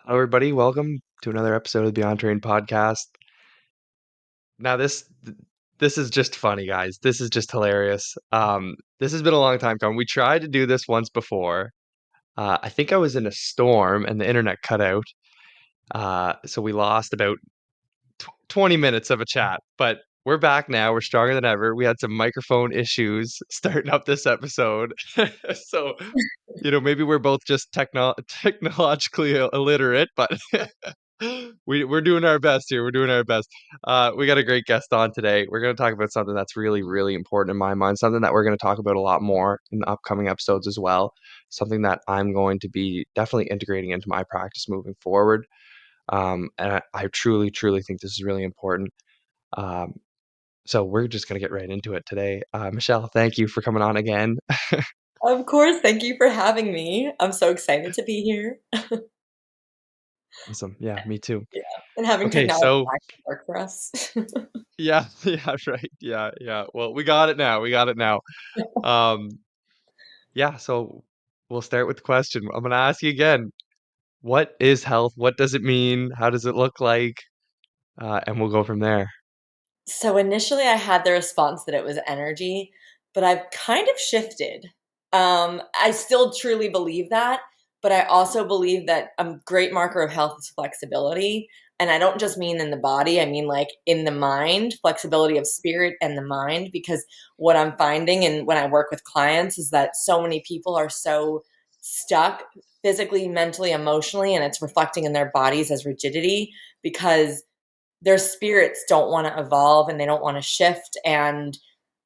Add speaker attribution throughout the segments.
Speaker 1: Hello, everybody. Welcome to another episode of the Beyond Train podcast. Now, this is just funny, guys. This is just hilarious. This has been a long time coming. We tried to do this once before. I think I was in a storm and the internet cut out. So we lost about 20 minutes of a chat, but we're back now. We're stronger than ever. We had some microphone issues starting up this episode. So, maybe we're both just technologically illiterate, but we're doing our best here. We're doing our best. We got a great guest on today. We're going to talk about something that's really, really important in my mind, something that we're going to talk about a lot more in the upcoming episodes as well, something that I'm going to be definitely integrating into my practice moving forward. And I truly, truly think this is really important. Um, so we're just going to get right into it today. Michelle, thank you for coming on again.
Speaker 2: Of course, thank you for having me. I'm so excited to be here.
Speaker 1: Awesome. Yeah, me too.
Speaker 2: Yeah, and having
Speaker 1: Okay,
Speaker 2: technology
Speaker 1: so
Speaker 2: actually work for us.
Speaker 1: yeah, yeah, right. Yeah, yeah. Well, we got it now. We got it now. Um, yeah, so we'll start with the question. I'm gonna ask you again. What is health? What does it mean? How does it look like? And we'll go from there.
Speaker 2: So initially I had the response that it was energy, but I've kind of shifted. I still truly believe that, but I also believe that a great marker of health is flexibility. And I don't just mean in the body, I mean like in the mind, flexibility of spirit and the mind, because what I'm finding and when I work with clients is that so many people are so stuck physically, mentally, emotionally, and it's reflecting in their bodies as rigidity because their spirits don't want to evolve and they don't want to shift, and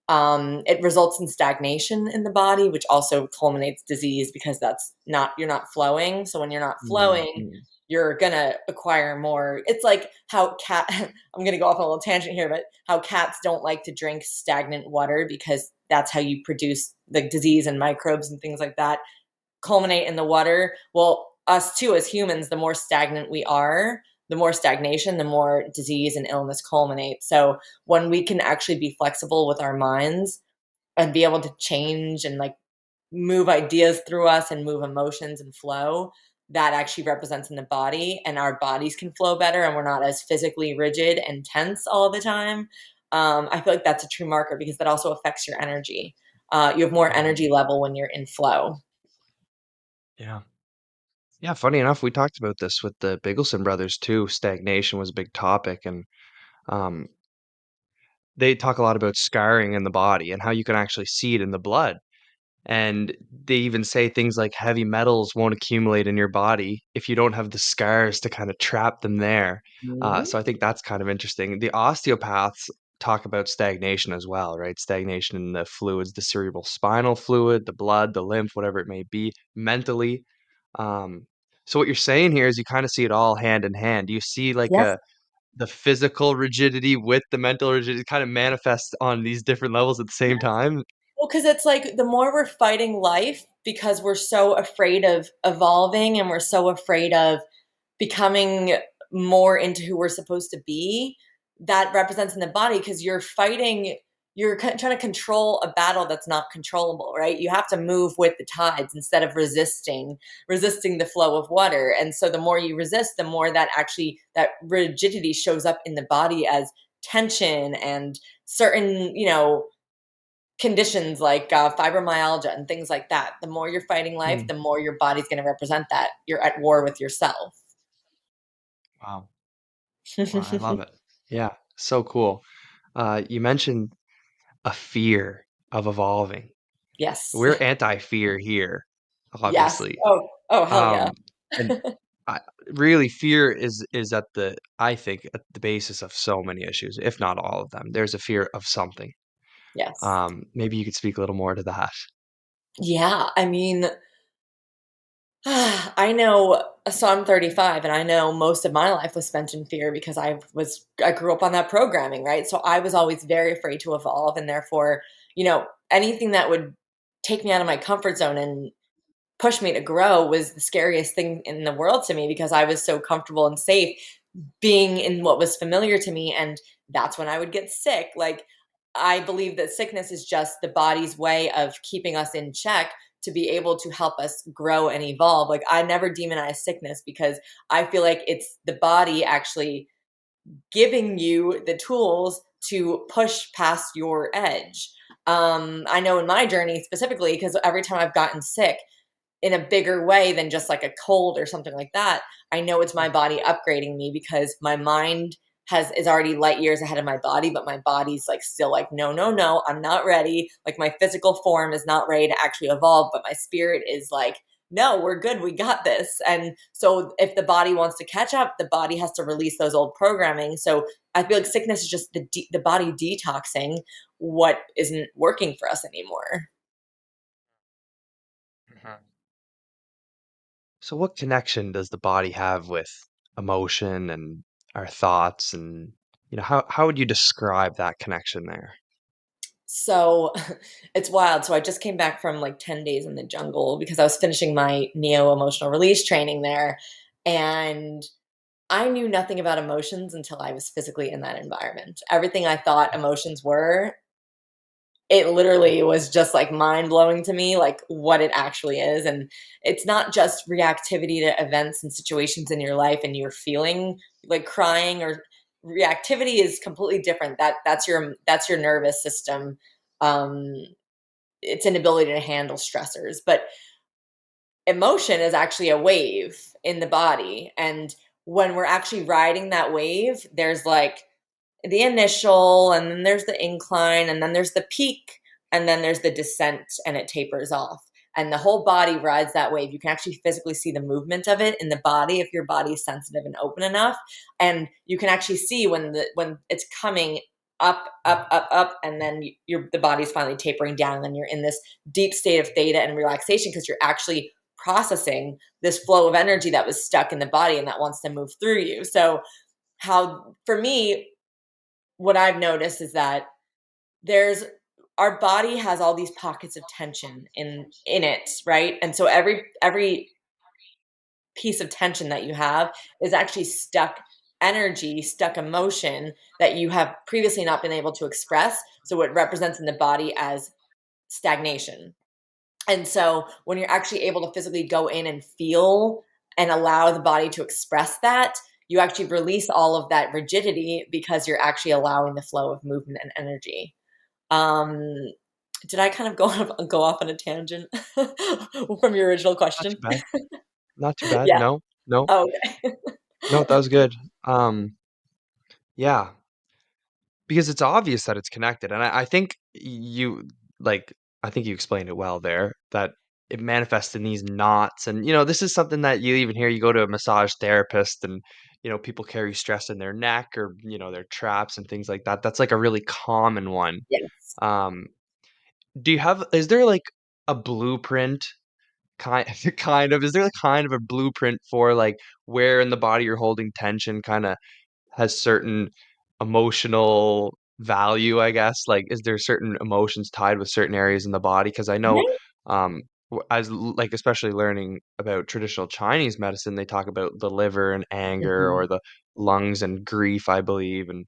Speaker 2: it results in stagnation in the body, which also culminates disease because that's not you're not flowing. So when you're not flowing,
Speaker 1: Mm-hmm.
Speaker 2: you're gonna acquire more. It's like how cat I'm gonna go off on a little tangent here, but how cats don't like to drink stagnant water because that's how you produce the disease and microbes and things like that culminate in the water. Well, us too, as humans, the more stagnant we are, the more stagnation, the more disease and illness culminate. So when we can actually be flexible with our minds and be able to change and like move ideas through us and move emotions and flow, that actually represents in the body, and our bodies can flow better and we're not as physically rigid and tense all the time. I feel like that's a true marker because that also affects your energy. You have more
Speaker 1: Mm-hmm.
Speaker 2: energy level when you're in flow.
Speaker 1: Yeah. Yeah, funny enough, we talked about this with the Biggleson brothers too. Stagnation was a big topic, and um, they talk a lot about scarring in the body and how you can actually see it in the blood. And they even say things like heavy metals won't accumulate in your body if you don't have the scars to kind of trap them there. So I think that's kind of interesting. The osteopaths talk about stagnation as well, right? Stagnation in the fluids, the cerebral spinal fluid, the blood, the lymph, whatever it may be, mentally. Um, so what you're saying here is you kind of see it all hand in hand. Do you see like
Speaker 2: Yes.
Speaker 1: the physical rigidity with the mental rigidity kind of manifest on these different levels at the same time?
Speaker 2: Well, because it's like the more we're fighting life because we're so afraid of evolving and we're so afraid of becoming more into who we're supposed to be, that represents in the body because you're fighting, trying to control a battle that's not controllable, right? You have to move with the tides instead of resisting the flow of water. And so the more you resist, the more that actually that rigidity shows up in the body as tension and certain, conditions like fibromyalgia and things like that. The more you're fighting life,
Speaker 1: Mm,
Speaker 2: the more your body's going to represent that. You're at war with yourself.
Speaker 1: wow. Wow, I love it. Yeah, so cool. You mentioned a fear of evolving.
Speaker 2: Yes.
Speaker 1: We're anti-fear here,
Speaker 2: Yes.
Speaker 1: obviously.
Speaker 2: Oh, hell yeah.
Speaker 1: Um, and I, really, fear is at I think, at the basis of so many issues, if not all of them. There's a fear of something.
Speaker 2: Yes.
Speaker 1: Maybe you could speak a little more to that.
Speaker 2: Yeah. I mean, I know, so I'm 35 and I know most of my life was spent in fear because I grew up on that programming, right? So I was always very afraid to evolve, and therefore, anything that would take me out of my comfort zone and push me to grow was the scariest thing in the world to me because I was so comfortable and safe being in what was familiar to me, and that's when I would get sick. Like, I believe that sickness is just the body's way of keeping us in check to be able to help us grow and evolve. Like, I never demonize sickness because I feel like it's the body actually giving you the tools to push past your edge. I know in my journey specifically, because every time I've gotten sick, in a bigger way than just like a cold or something like that, I know it's my body upgrading me because my mind is already light years ahead of my body, but my body's like still like, no, no, no, I'm not ready. Like, my physical form is not ready to actually evolve, but my spirit is like, no, we're good, we got this. And so if the body wants to catch up, the body has to release those old programming. So I feel like sickness is just the body detoxing what isn't working for us anymore.
Speaker 1: Mhm. So what connection does the body have with emotion and our thoughts and how would you describe that connection there?
Speaker 2: So it's wild. So I just came back from like 10 days in the jungle because I was finishing my neo emotional release training there. And I knew nothing about emotions until I was physically in that environment. Everything I thought emotions were, it literally was just like mind blowing to me, like what it actually is. And it's not just reactivity to events and situations in your life and you're feeling like crying, or reactivity is completely different. That's your nervous system. Um, its inability to handle stressors. But emotion is actually a wave in the body. And when we're actually riding that wave, there's like the initial, and then there's the incline, and then there's the peak, and then there's the descent, and it tapers off. And the whole body rides that wave. You can actually physically see the movement of it in the body if your body is sensitive and open enough. And you can actually see when it's coming up, up, up, up, and then the body's finally tapering down, and then you're in this deep state of theta and relaxation because you're actually processing this flow of energy that was stuck in the body and that wants to move through you. So how for me, what I've noticed is that there's our body has all these pockets of tension in it, right? And so every piece of tension that you have is actually stuck energy, stuck emotion that you have previously not been able to express. So it represents in the body as stagnation. And so when you're actually able to physically go in and feel and allow the body to express that, you actually release all of that rigidity because you're actually allowing the flow of movement and energy. Um, did I kind of go off on a tangent from your original
Speaker 1: Not
Speaker 2: question?
Speaker 1: too bad. Not too bad.
Speaker 2: Yeah.
Speaker 1: No. No.
Speaker 2: Oh, okay.
Speaker 1: No, that was good. Yeah, because it's obvious that it's connected, and I think like, I think you explained it well there, that it manifests in these knots, and, this is something that you even hear. You go to a massage therapist and, people carry stress in their neck or, their traps and things like that. That's, like, a really common one.
Speaker 2: Yes.
Speaker 1: Um, is there, like, a blueprint kind kind of is there, like, kind of a blueprint for, like, where in the body you're holding tension kinda has certain emotional value, I guess? Like, is there certain emotions tied with certain areas in the body? Because I know,
Speaker 2: Right?
Speaker 1: like, especially learning about traditional Chinese medicine, they talk about the liver and anger,
Speaker 2: Mhm.
Speaker 1: or the lungs and grief, I believe, and,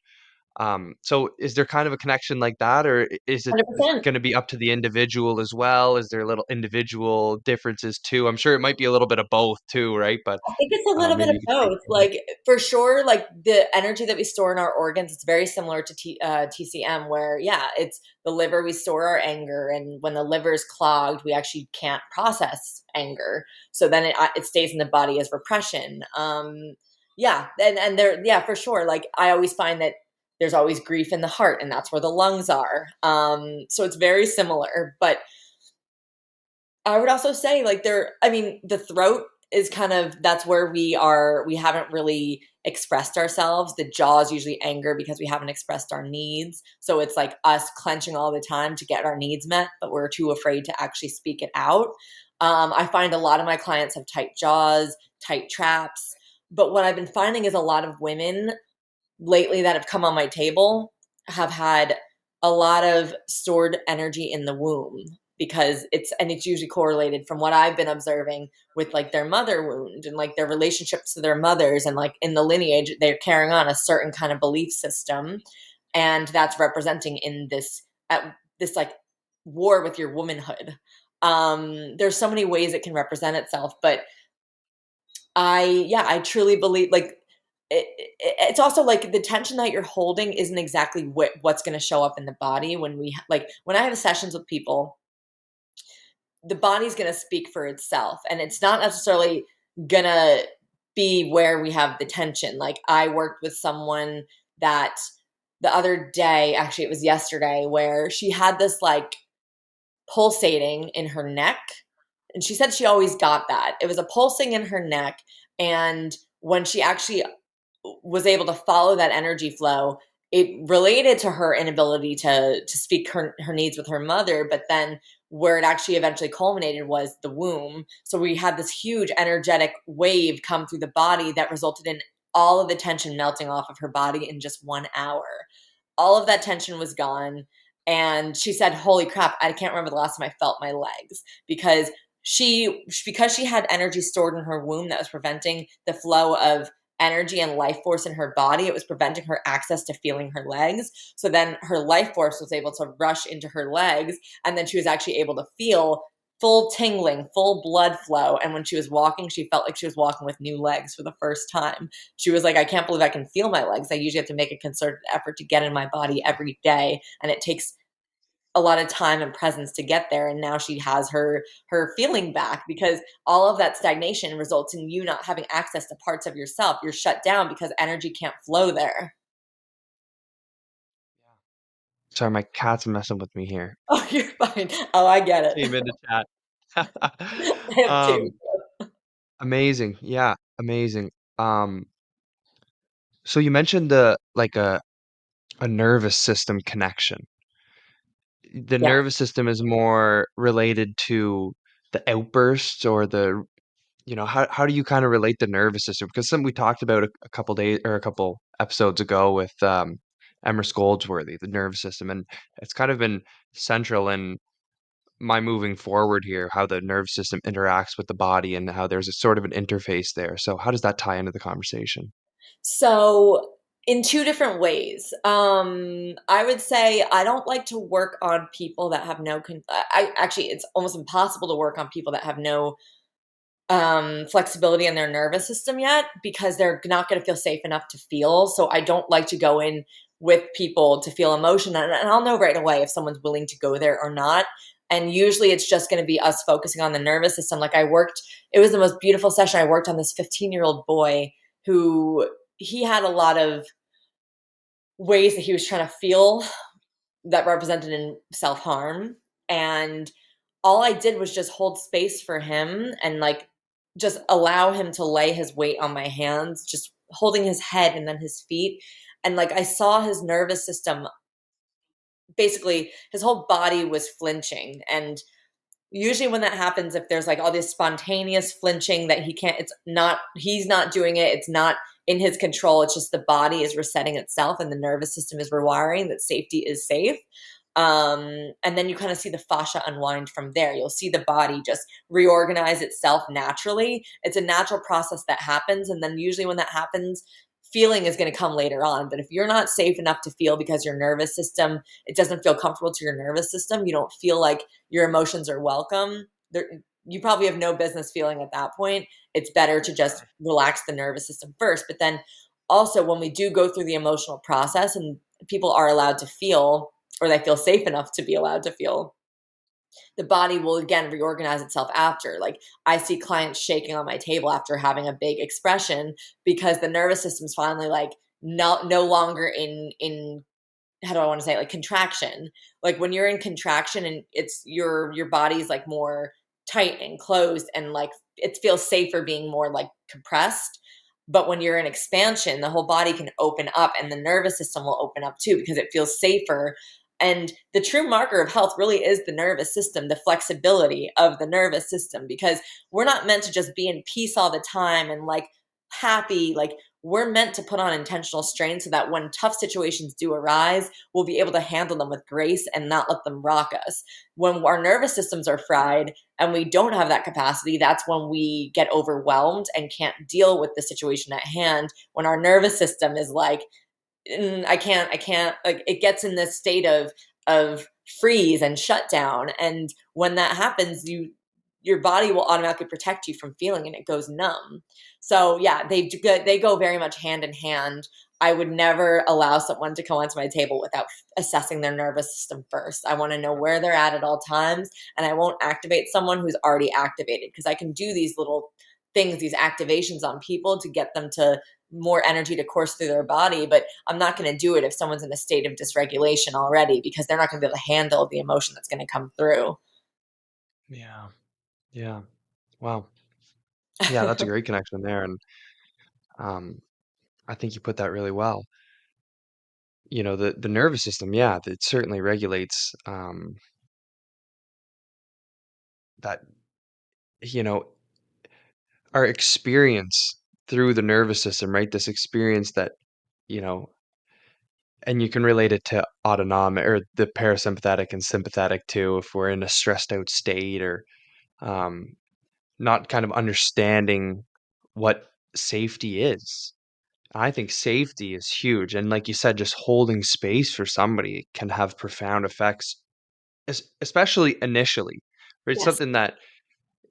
Speaker 1: so is there kind of a connection like that, or is it
Speaker 2: 100%.
Speaker 1: gonna be up to the individual as well? Is there little individual differences too? I'm sure it might be a little bit of both too, right? But,
Speaker 2: I think it's a little bit
Speaker 1: maybe
Speaker 2: of
Speaker 1: you could speak
Speaker 2: both.
Speaker 1: to that.
Speaker 2: Like, for sure, like the energy that we store in our organs, it's very similar to TCM, where, yeah, it's the liver, we store our anger. And when the liver is clogged, we actually can't process anger. So then it stays in the body as repression. Yeah. And there, yeah, for sure. Like, I always find that there's always grief in the heart, and that's where the lungs are. So it's very similar. But I would also say, like, I mean, the throat is kind of, that's where we haven't really expressed ourselves. The jaw is usually anger because we haven't expressed our needs. So it's like us clenching all the time to get our needs met, but we're too afraid to actually speak it out. I find a lot of my clients have tight jaws, tight traps. But what I've been finding is a lot of women lately that have come on my table have had a lot of stored energy in the womb, because it's usually correlated from what I've been observing with like their mother wound and like their relationships to their mothers, and like in the lineage they're carrying on a certain kind of belief system, and that's representing in this like war with your womanhood. There's so many ways it can represent itself, but I truly believe like it's also like the tension that you're holding isn't exactly what's going to show up in the body when like when I have sessions with people, the body's going to speak for itself, and it's not necessarily going to be where we have the tension. Like I worked with someone that the other day, actually it was yesterday, where she had this like pulsating in her neck. And she said she always got that. It was a pulsing in her neck. And when she actually was able to follow that energy flow, it related to her inability to speak her needs with her mother. But then where it actually eventually culminated was the womb. So we had this huge energetic wave come through the body that resulted in all of the tension melting off of her body in just 1 hour. All of that tension was gone. And she said, holy crap, I can't remember the last time I felt my legs, because she had energy stored in her womb that was preventing the flow of energy and life force in her body. It was preventing her access to feeling her legs. So then her life force was able to rush into her legs, and then she was actually able to feel full tingling, full blood flow. And when she was walking, she felt like she was walking with new legs for the first time. She was like, I can't believe I can feel my legs. I usually have to make a concerted effort to get in my body every day, and it takes a lot of time and presence to get there. And now she has her feeling back, because all of that stagnation results in you not having access to parts of yourself. You're shut down because energy can't flow there.
Speaker 1: Sorry, my cat's messing with me here.
Speaker 2: Oh, you're fine. Oh, I get
Speaker 1: Came
Speaker 2: it.
Speaker 1: into chat.
Speaker 2: I have two.
Speaker 1: Um, Amazing. Yeah, amazing. Um, so you mentioned the like a nervous system connection. The
Speaker 2: Yeah.
Speaker 1: nervous system is more related to the outbursts or the, how do you kind of relate the nervous system? Because something we talked about a couple days or a couple episodes ago with Emma Goldsworthy, the nervous system, and it's kind of been central in my moving forward here, how the nervous system interacts with the body and how there's a sort of an interface there. So how does that tie into the conversation?
Speaker 2: So in two different ways. I would say I don't like to work on people that have no I actually, it's almost impossible to work on people that have no flexibility in their nervous system yet, because they're not going to feel safe enough to feel. So I don't like to go in with people to feel emotion, and I'll know right away if someone's willing to go there or not. And usually it's just going to be us focusing on the nervous system. Like I worked, it was the most beautiful session. I worked on this 15-year-old boy who, he had a lot of ways that he was trying to feel that represented in self-harm. And all I did was just hold space for him and like just allow him to lay his weight on my hands, just holding his head and then his feet. And like I saw his nervous system, basically his whole body was flinching. And usually when that happens, if there's like all this spontaneous flinching that he can't, it's not, he's not doing it, it's not in his control, it's just the body is resetting itself and the nervous system is rewiring that safety is safe. And then you kind of see the fascia unwind from there. You'll see the body just reorganize itself naturally. It's a natural process that happens. And then usually when that happens, feeling is going to come later on. But if you're not safe enough to feel because your nervous system, it doesn't feel comfortable to your nervous system, you don't feel like your emotions are welcome, there, you probably have no business feeling at that point. It's better to just relax the nervous system first. But then also, when we do go through the emotional process and people are allowed to feel, or they feel safe enough to be allowed to feel, the body will again reorganize itself after. Like I see clients shaking on my table after having a big expression, because the nervous system's finally like no longer in how do I want to say it? Like contraction. Like when you're in contraction and it's your body's like more tight and closed, and like it feels safer being more like compressed. But when you're in expansion, the whole body can open up and the nervous system will open up too, because it feels safer. And the true marker of health really is the nervous system, the flexibility of the nervous system, because we're not meant to just be in peace all the time and like happy. Like we're meant to put on intentional strain so that when tough situations do arise, we'll be able to handle them with grace and not let them rock us. When our nervous systems are fried and we don't have that capacity, that's when we get overwhelmed and can't deal with the situation at hand. When our nervous system is like, I can't, like it gets in this state of freeze and shut down. And when that happens, your body will automatically protect you from feeling, and it goes numb. So yeah, they go very much hand in hand. I would never allow someone to come onto my table without assessing their nervous system first. I want to know where they're at all times, and I won't activate someone who's already activated, because I can do these little things, these activations on people to get them to more energy to course through their body. But I'm not going to do it if someone's in a state of dysregulation already, because they're not going to be able to handle the emotion that's going to come through.
Speaker 1: Yeah. Yeah. Wow. Yeah, that's a great connection there, and um, I think you put that really well. The nervous system, yeah, it certainly regulates that, you know, our experience through the nervous system, right? This experience that, you know, and you can relate it to autonomic or the parasympathetic and sympathetic too, if we're in a stressed out state or um, not kind of understanding what safety is. I think safety is huge. And like you said, just holding space for somebody can have profound effects, especially initially. Right?
Speaker 2: Yes.
Speaker 1: Something that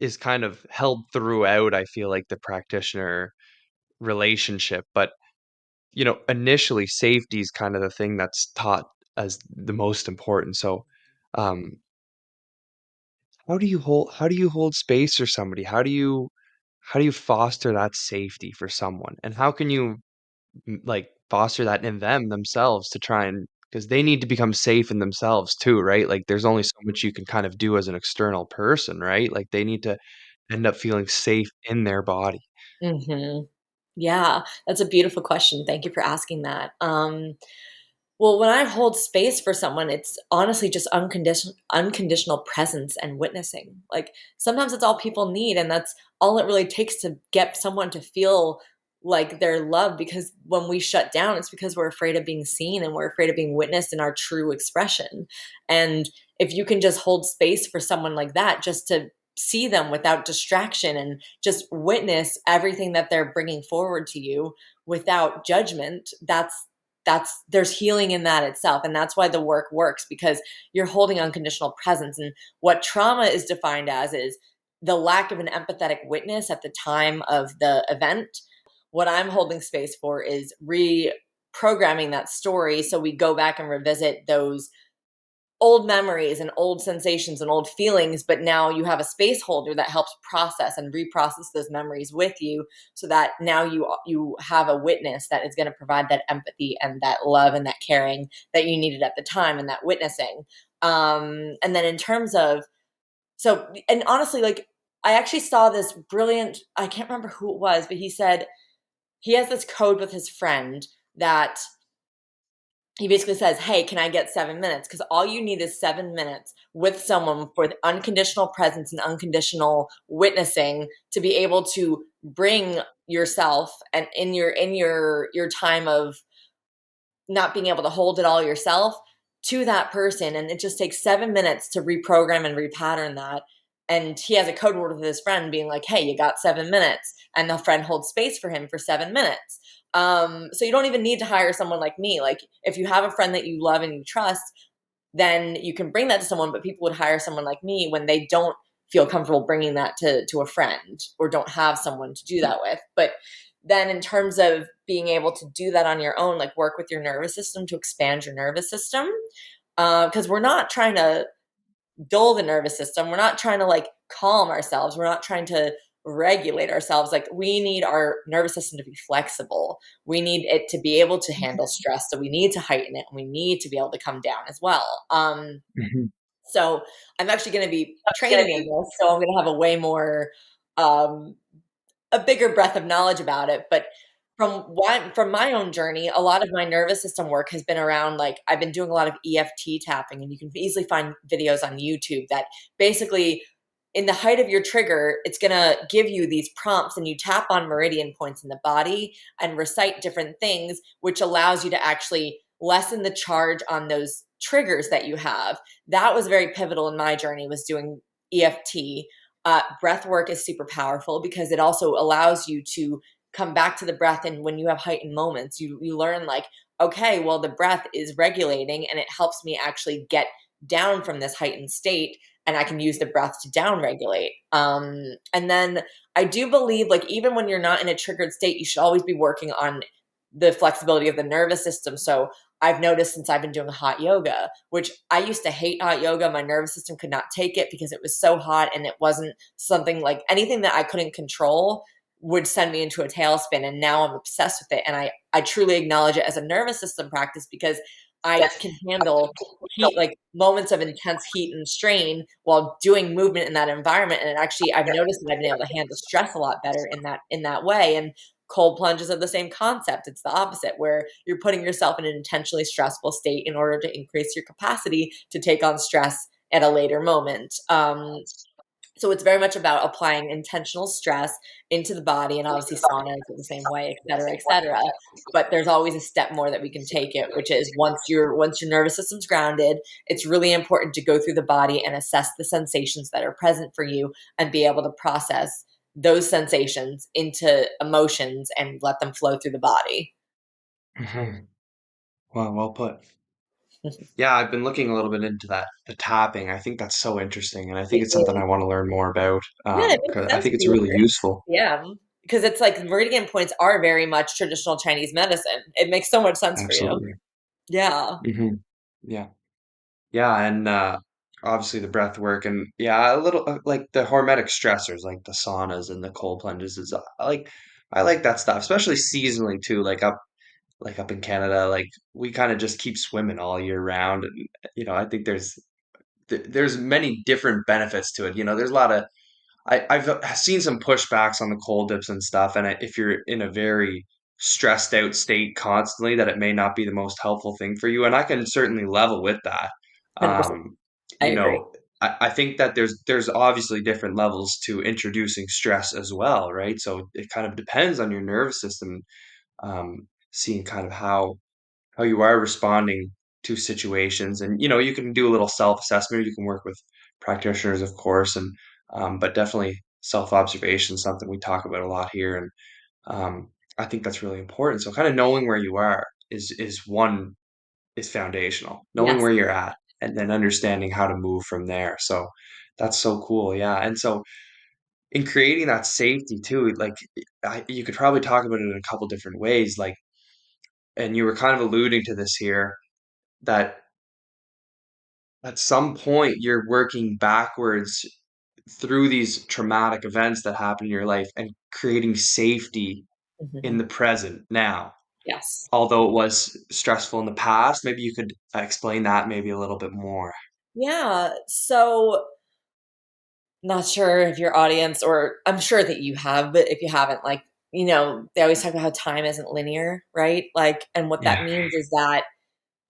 Speaker 1: is kind of held throughout, I feel like, the practitioner relationship. But, initially, safety is kind of the thing that's taught as the most important. So, um, how do you hold space for somebody? How do you foster that safety for someone? And how can you like foster that in themselves to try and because they need to become safe in themselves too, right? Like there's only so much you can kind of do as an external person, right? Like they need to end up feeling safe in their body.
Speaker 2: Hmm. Yeah, that's a beautiful question. Thank you for asking that. Well, when I hold space for someone, it's honestly just unconditional presence and witnessing. Like sometimes it's all people need, and that's all it really takes to get someone to feel like they're loved. Because when we shut down, it's because we're afraid of being seen and we're afraid of being witnessed in our true expression. And if you can just hold space for someone like that, just to see them without distraction and just witness everything that they're bringing forward to you without judgment, that's there's healing in that itself, and that's why the work works, because you're holding unconditional presence. And what trauma is defined as is the lack of an empathetic witness at the time of the event. What I'm holding space for is reprogramming that story, so we go back and revisit those old memories and old sensations and old feelings, but now you have a space holder that helps process and reprocess those memories with you, so that now you have a witness that is going to provide that empathy and that love and that caring that you needed at the time, and that witnessing. And then in terms of, so, and honestly, like, I actually saw this brilliant, I can't remember who it was, but he said he has this code with his friend that he basically says, "Hey, can I get 7 minutes?" Because all you need is 7 minutes with someone for the unconditional presence and unconditional witnessing, to be able to bring yourself, and in your time of not being able to hold it all yourself, to that person. And it just takes 7 minutes to reprogram and repattern that. And he has a code word with his friend being like, "Hey, you got 7 minutes." And the friend holds space for him for 7 minutes. So you don't even need to hire someone like me. Like if you have a friend that you love and you trust, then you can bring that to someone. But people would hire someone like me when they don't feel comfortable bringing that to a friend, or don't have someone to do that with. But then in terms of being able to do that on your own, like work with your nervous system to expand your nervous system, because we're not trying to dull the nervous system. We're not trying to like calm ourselves. We're not trying to regulate ourselves. Like we need our nervous system to be flexible. We need it to be able to handle stress. So we need to heighten it, and we need to be able to come down as well.
Speaker 1: Mhm.
Speaker 2: So I'm actually going to be
Speaker 1: That's gonna
Speaker 2: training in
Speaker 1: be
Speaker 2: this. So I'm going to have a way more, um, a bigger breadth of knowledge about it. But from my own journey, a lot of my nervous system work has been around, like I've been doing a lot of EFT tapping, and you can easily find videos on YouTube that basically, in the height of your trigger, it's going to give you these prompts, and you tap on meridian points in the body and recite different things, which allows you to actually lessen the charge on those triggers that you have. That was very pivotal in my journey, was doing EFT. Breath work is super powerful because it also allows you to come back to the breath. And when you have heightened moments, you learn like, okay, well, the breath is regulating, and it helps me actually get down from this heightened state, and I can use the breath to down regulate. And then I do believe, like, even when you're not in a triggered state, you should always be working on the flexibility of the nervous system. So I've noticed since I've been doing hot yoga, which I used to hate hot yoga, my nervous system could not take it because it was so hot, and it wasn't something like anything that I couldn't control would send me into a tailspin. And now I'm obsessed with it. And I truly acknowledge it as a nervous system practice because I can handle heat, like moments of intense heat and strain while doing movement in that environment. And actually, I've noticed that I've been able to handle stress a lot better in that way. And cold plunges are the same concept. It's the opposite, where you're putting yourself in an intentionally stressful state in order to increase your capacity to take on stress at a later moment. So it's very much about applying intentional stress into the body, and obviously saunas are the same way, et cetera, et cetera. But there's always a step more that we can take it, which is once your nervous system's grounded, it's really important to go through the body and assess the sensations that are present for you and be able to process those sensations into emotions and let them flow through the body.
Speaker 1: Mhm. Wow, well put. Yeah, I've been looking a little bit into that, the tapping. I think that's so interesting, and I think
Speaker 2: It
Speaker 1: it's something I
Speaker 2: is.
Speaker 1: want to learn more about.
Speaker 2: Yeah, it makes
Speaker 1: 'Cause I
Speaker 2: sense
Speaker 1: think
Speaker 2: to
Speaker 1: it's
Speaker 2: me.
Speaker 1: really useful.
Speaker 2: Yeah, because it's like meridian points are very much traditional Chinese medicine. It makes so much sense for you.
Speaker 1: Absolutely.
Speaker 2: Yeah.
Speaker 1: Hmm. Yeah. Yeah, and obviously the breath work and yeah, a little like the hormetic stressors, like the saunas and the cold plunges is I like that stuff, especially seasonally too. Like up in Canada, like we kind of just keep swimming all year round, and I think there's many different benefits to it. There's a lot of I've seen some pushbacks on the cold dips and stuff, and if you're in a very stressed out state constantly, that it may not be the most helpful thing for you, and I can certainly level with that.
Speaker 2: 100%.
Speaker 1: Um,
Speaker 2: I
Speaker 1: you
Speaker 2: agree.
Speaker 1: know, I think that there's obviously different levels to introducing stress as well, right? So it kind of depends on your nervous system, seeing kind of how you are responding to situations. And you can do a little self-assessment. You can work with practitioners, of course, and but definitely self-observation is something we talk about a lot here. And I think that's really important. So kind of knowing where you are is foundational. Knowing
Speaker 2: Yes.
Speaker 1: where you're at and then understanding how to move from there. So that's so cool. Yeah. And so in creating that safety too, like you could probably talk about it in a couple different ways. Like, and you were kind of alluding to this here, that at some point you're working backwards through these traumatic events that happen in your life and creating safety in
Speaker 2: Mhm.
Speaker 1: the present now.
Speaker 2: Yes.
Speaker 1: Although it was stressful in the past, maybe you could explain that maybe a little bit more.
Speaker 2: Yeah. So, not sure if your audience, or I'm sure that you have, but if you haven't, like, they always talk about how time isn't linear, right? Like, and what
Speaker 1: Yeah.
Speaker 2: that means is that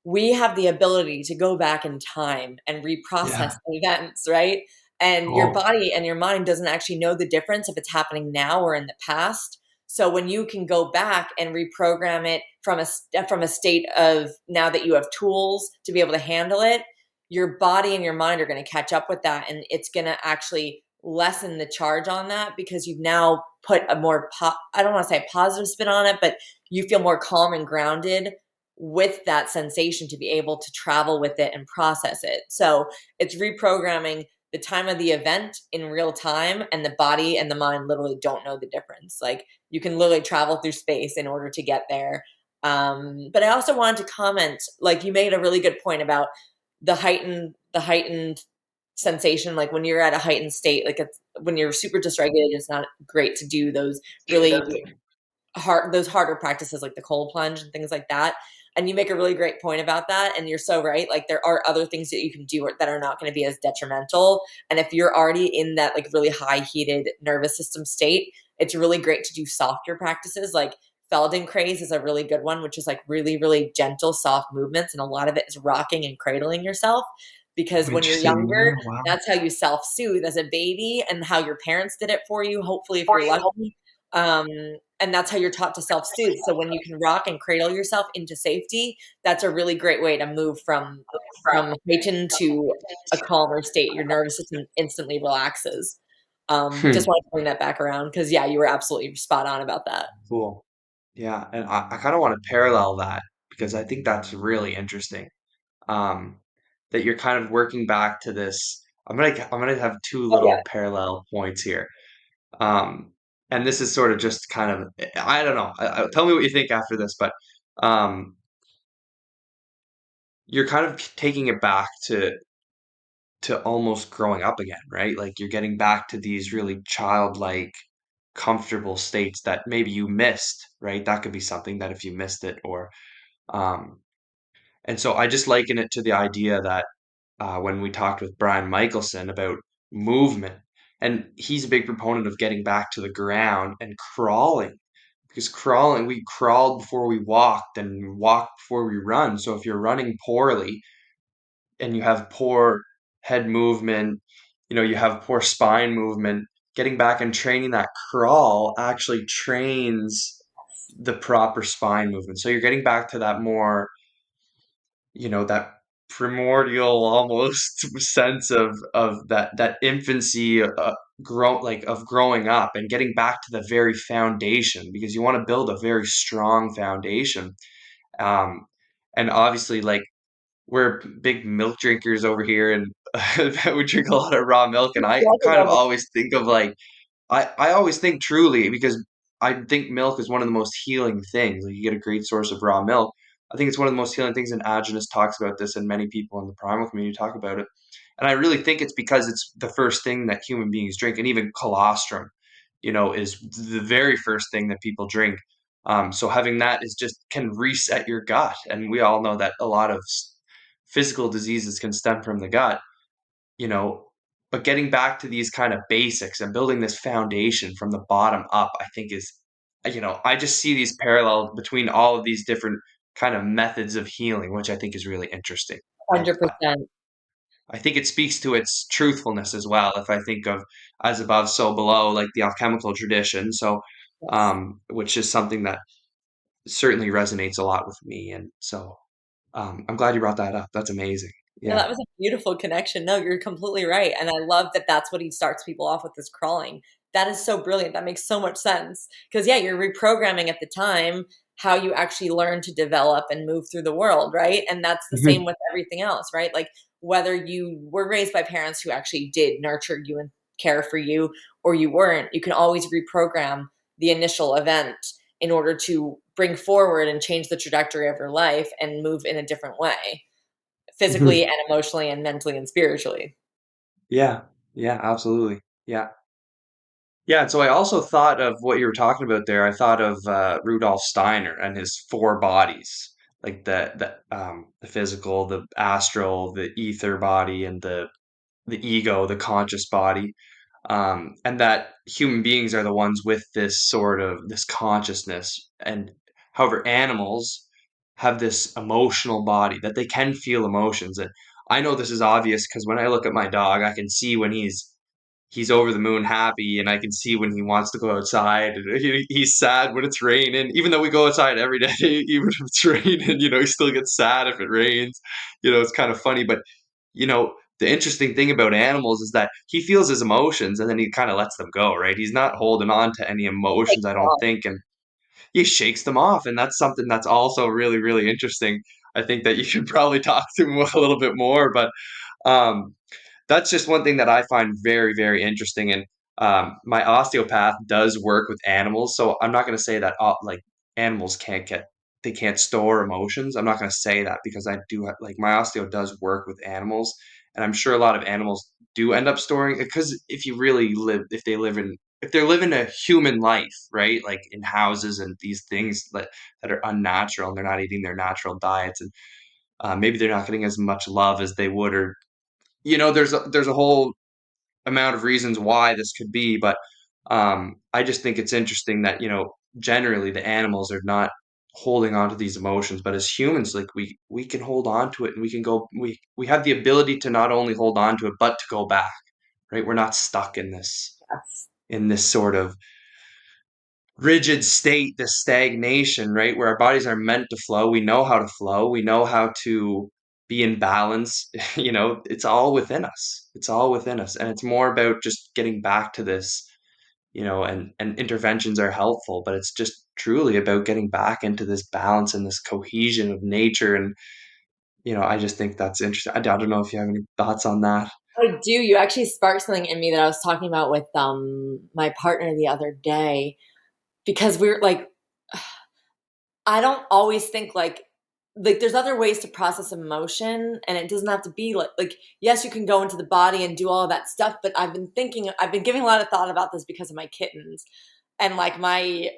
Speaker 2: we have the ability to go back in time and reprocess
Speaker 1: Yeah.
Speaker 2: events, right? And your
Speaker 1: Cool.
Speaker 2: body and your mind doesn't actually know the difference if it's happening now or in the past. So when you can go back and reprogram it from a state of, now that you have tools to be able to handle it, your body and your mind are going to catch up with that, and it's going to actually lessen the charge on that because you've now put a more I don't want to say positive spin on it, but you feel more calm and grounded with that sensation to be able to travel with it and process it. So it's reprogramming the time of the event in real time, and the body and the mind literally don't know the difference. Like, you can literally travel through space in order to get there. But I also wanted to comment, like, you made a really good point about the heightened sensation. Like, when you're at a heightened state, like, it's when you're super dysregulated, it's not great to do those really those harder practices like the cold plunge and things like that. And you make a really great point about that, and you're so right. Like, there are other things that you can do that are not going to be as detrimental. And if you're already in that, like, really high heated nervous system state, it's really great to do softer practices. Like, Feldenkrais is a really good one, which is like really, really gentle, soft movements, and a lot of it is rocking and cradling yourself. Because
Speaker 1: Oh,
Speaker 2: when you're
Speaker 1: interesting.
Speaker 2: younger,
Speaker 1: Yeah, wow.
Speaker 2: that's how you self-soothe as a baby, and how your parents did it for you, hopefully, if you're lucky. um, and that's how you're taught to self-soothe. So when you can rock and cradle yourself into safety, that's a really great way to move from heightened to a calmer state. Your nervous system instantly relaxes. Just
Speaker 1: Hmm.
Speaker 2: wanted to bring that back around because, yeah, you were absolutely spot on about that.
Speaker 1: Cool. Yeah, and I kind of want to parallel that because I think that's really interesting. Um, that you're kind of working back to this. I'm gonna have two
Speaker 2: Oh yeah.
Speaker 1: little parallel points here. Um, and this is sort of just kind of, I don't know. Tell me what you think after this, but um, you're kind of taking it back to almost growing up again, right? Like you're getting back to these really childlike, comfortable states that maybe you missed, right? That could be something that if you missed it, or um, and so I just liken it to the idea that when we talked with Brian Michelson about movement, and he's a big proponent of getting back to the ground and crawling. Because crawling, we crawled before we walked and walked before we run. So if you're running poorly and you have poor head movement, you have poor spine movement, getting back and training that crawl actually trains the proper spine movement. So you're getting back to that more, that primordial almost sense of that infancy of growing up and getting back to the very foundation because you want to build a very strong foundation. Um, and obviously, like we're big milk drinkers over here, and we drink a lot of raw milk. And I kind of always think of like I always think truly because I think milk is one of the most healing things. Like you get a great source of raw milk. I think it's one of the most healing things, and Agenus talks about this, and many people in the primal community talk about it. And I really think it's because it's the first thing that human beings drink, and even colostrum, is the very first thing that people drink. So having that is just can reset your gut, and we all know that a lot of physical diseases can stem from the gut you know, but getting back to these kind of basics and building this foundation from the bottom up, I think I just see these parallels between all of these different kind of methods of healing, which I think is really interesting. And
Speaker 2: 100%.
Speaker 1: I think it speaks to its truthfulness as well. If I think of as above, so below, like the alchemical tradition. So,
Speaker 2: Yes.
Speaker 1: which is something that certainly resonates a lot with me. And so, I'm glad you brought that up. That's amazing.
Speaker 2: No,
Speaker 1: Yeah.
Speaker 2: that was a beautiful connection. No, you're completely right, and I love that that's what he starts people off with, is crawling. That is so brilliant. That makes so much sense. Because yeah, you're reprogramming at the time how you actually learn to develop and move through the world, right? And that's the same with everything else, right? Like whether you were raised by parents who actually did nurture you and care for you, or you weren't, you can always reprogram the initial event in order to bring forward and change the trajectory of your life and move in a different way, physically and emotionally and mentally and spiritually.
Speaker 1: Yeah. Yeah, absolutely. Yeah. Yeah, and so I also thought of what you were talking about there. I thought of Rudolf Steiner and his four bodies, like the physical, the astral, the ether body, and the ego, the conscious body. And that human beings are the ones with this sort of this consciousness. And however, animals have this emotional body that they can feel emotions. And I know this is obvious because when I look at my dog, I can see when he's over the moon happy, and I can see when he wants to go outside, and he's sad when it's raining, even though we go outside every day. Even if it's raining, he still gets sad if it rains. It's kind of funny, but the interesting thing about animals is that he feels his emotions and then he kind of lets them go, right? He's not holding on to any emotions, I don't think, and he shakes them off, and that's something that's also really, really interesting. I think that you should probably talk to him a little bit more, but um that's just one thing that I find very, very interesting. And my osteopath does work with animals, so I'm not going to say that like animals they can't store emotions. I'm not going to say that because I do like my osteo does work with animals, and I'm sure a lot of animals do end up storing because if they're living a human life, right, like in houses and these things that are unnatural and they're not eating their natural diets and maybe they're not getting as much love as they would or there's a whole amount of reasons why this could be, but I just think it's interesting that generally the animals are not holding on to these emotions, but as humans, like we can hold on to it and we can go. We have the ability to not only hold on to it but to go back. Right, we're not stuck
Speaker 2: Yes.
Speaker 1: in this sort of rigid state, this stagnation, right? Where our bodies are meant to flow. We know how to flow. We know how to be in balance. It's all within us. It's all within us. And it's more about just getting back to this, and interventions are helpful, but it's just truly about getting back into this balance and this cohesion of nature. And I just think that's interesting. I don't know if you have any thoughts on that.
Speaker 2: I do. You actually sparked something in me that I was talking about with my partner the other day because we're like I don't always think like there's other ways to process emotion and it doesn't have to be like yes, you can go into the body and do all of that stuff, but I've been giving a lot of thought about this because of my kittens and like my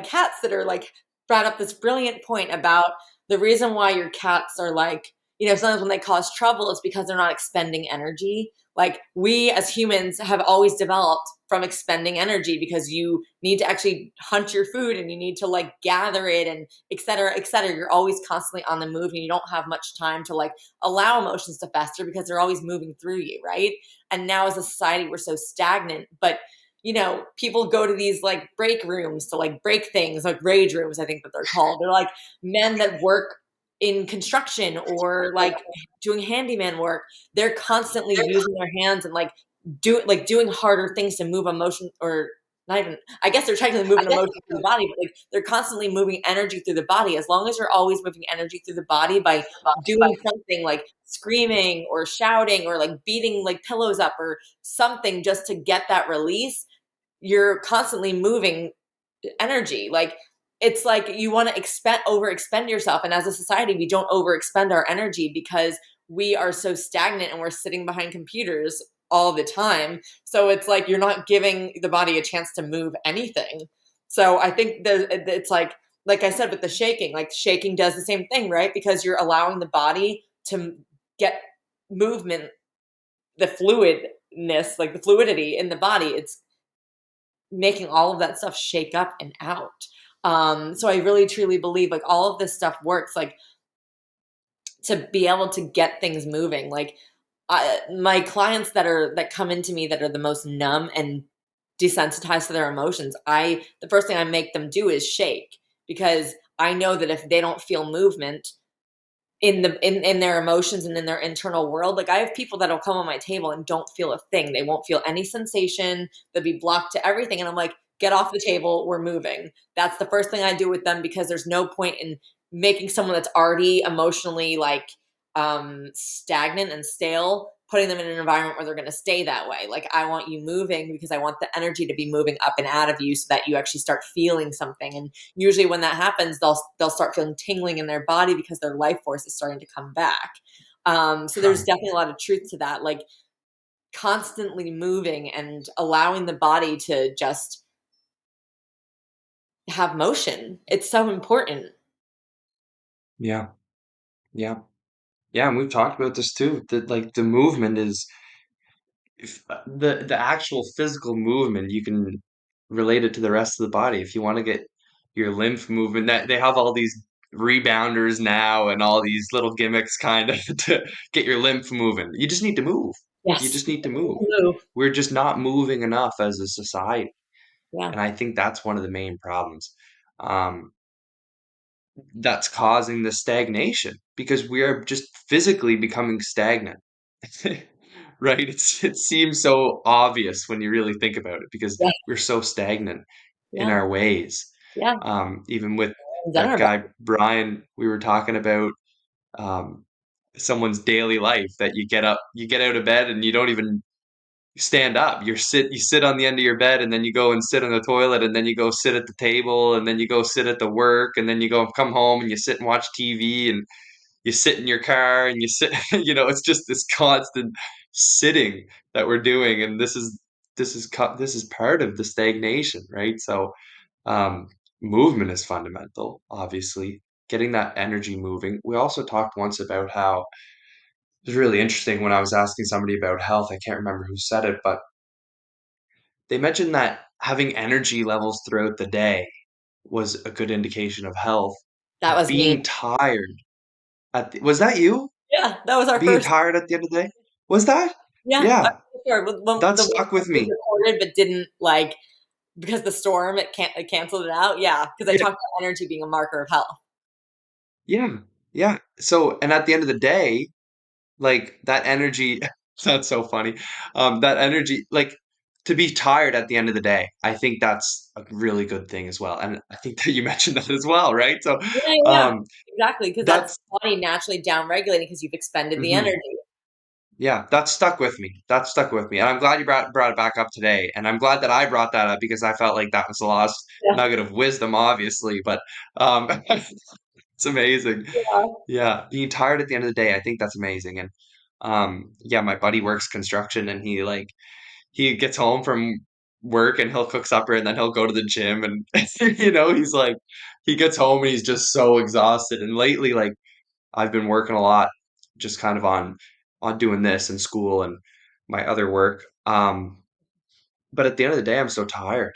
Speaker 2: cats that are like brought up this brilliant point about the reason why your cats are like, sometimes when they cause trouble is because they're not expending energy. Like we as humans have always developed from expending energy because you need to actually hunt your food and you need to like gather it and et cetera, et cetera. You're always constantly on the move and you don't have much time to like allow emotions to fester because they're always moving through you, right? And now as a society, we're so stagnant. But people go to these like break rooms to like break things, like rage rooms, I think that they're called. They're like men that work in construction or like doing handyman work. They're constantly using their hands and doing harder things to move emotion or not even I guess they're technically moving emotion through the body, but like they're constantly moving energy through the body. As long as you're always moving energy through the body by doing something like screaming or shouting or like beating like pillows up or something just to get that release, you're constantly moving energy. Like it's like you want to overexpend yourself. And as a society, we don't overexpend our energy because we are so stagnant and we're sitting behind computers all the time. So it's like you're not giving the body a chance to move anything. So I think it's like I said with the shaking, like shaking does the same thing, right? Because you're allowing the body to get movement, the fluidness, like the fluidity in the body. It's making all of that stuff shake up and out. So I really truly believe like all of this stuff works like to be able to get things moving. Like my clients that come into me that are the most numb and desensitized to their emotions, the first thing I make them do is shake because I know that if they don't feel movement, in their emotions and in their internal world. Like I have people that'll come on my table and don't feel a thing. They won't feel any sensation. They'll be blocked to everything. And I'm like, get off the table. We're moving. That's the first thing I do with them because there's no point in making someone that's already emotionally like stagnant and stale, putting them in an environment where they're going to stay that way. Like I want you moving because I want the energy to be moving up and out of you so that you actually start feeling something. And usually when that happens, they'll start feeling tingling in their body because their life force is starting to come back. So there's
Speaker 1: Huh.
Speaker 2: definitely a lot of truth to that. Like constantly moving and allowing the body to just have motion. It's so important.
Speaker 1: Yeah. Yeah. Yeah, and we've talked about this too, that like the movement is the actual physical movement, you can relate it to the rest of the body. If you want to get your lymph movement, that they have all these rebounders now and all these little gimmicks kind of to get your lymph moving. You just need to move. You
Speaker 2: Yes.
Speaker 1: just need to move.
Speaker 2: Move.
Speaker 1: We're just not moving enough as a society.
Speaker 2: Yeah.
Speaker 1: And I think that's one of the main problems. Um, that's causing the stagnation because we are just physically becoming stagnant. Right? It seems so obvious when you really think about it because
Speaker 2: Yeah.
Speaker 1: we're so stagnant in
Speaker 2: Yeah.
Speaker 1: our ways.
Speaker 2: Yeah.
Speaker 1: Even with
Speaker 2: Done
Speaker 1: that
Speaker 2: our best.
Speaker 1: guy Brian, we were talking about um, someone's daily life that you get up, you get out of bed, and you don't even stand up. You sit on the end of your bed, and then you go and sit on the toilet, and then you go sit at the table, and then you go sit at the work, and then you go come home and you sit and watch TV, and you sit in your car and you sit. It's just this constant sitting that we're doing, and this is part of the stagnation, right? So um movement is fundamental, obviously, getting that energy moving. We also talked once about how it was really interesting when I was asking somebody about health. I can't remember who said it, but they mentioned that having energy levels throughout the day was a good indication of health.
Speaker 2: That was me.
Speaker 1: Being tired was that you?
Speaker 2: Yeah, that was our
Speaker 1: Being
Speaker 2: first.
Speaker 1: tired at the end of the day? Was that?
Speaker 2: Yeah, I'm
Speaker 1: Yeah,
Speaker 2: sure. When
Speaker 1: that
Speaker 2: the one
Speaker 1: stuck with
Speaker 2: that was
Speaker 1: me.
Speaker 2: recorded but didn't like because the storm it canceled it out. Yeah, because I
Speaker 1: Yeah,
Speaker 2: talked about energy being a marker of health.
Speaker 1: yeah, yeah. So, and at the end of the day, like that energy, that's so funny. That energy, like to be tired at the end of the day. I think that's a really good thing as well. And I think that you mentioned that as well, right? So
Speaker 2: Yeah, yeah, yeah.
Speaker 1: um
Speaker 2: Exactly, because that's
Speaker 1: that's
Speaker 2: the body naturally down-regulating because you've expended the
Speaker 1: mhm.
Speaker 2: energy.
Speaker 1: Yeah, that stuck with me. That stuck with me. And I'm glad you brought it back up today. And I'm glad that I brought that up because I felt like that was the last
Speaker 2: Yeah.
Speaker 1: nugget of wisdom, obviously. But it's amazing.
Speaker 2: Yeah.
Speaker 1: Yeah, being tired at the end of the day, I think that's amazing. And yeah, my buddy works construction and he gets home from work and he'll cook supper and then he'll go to the gym and he's like he gets home and he's just so exhausted. And lately, like I've been working a lot just kind of on doing this and school and my other work. But at the end of the day, I'm so tired.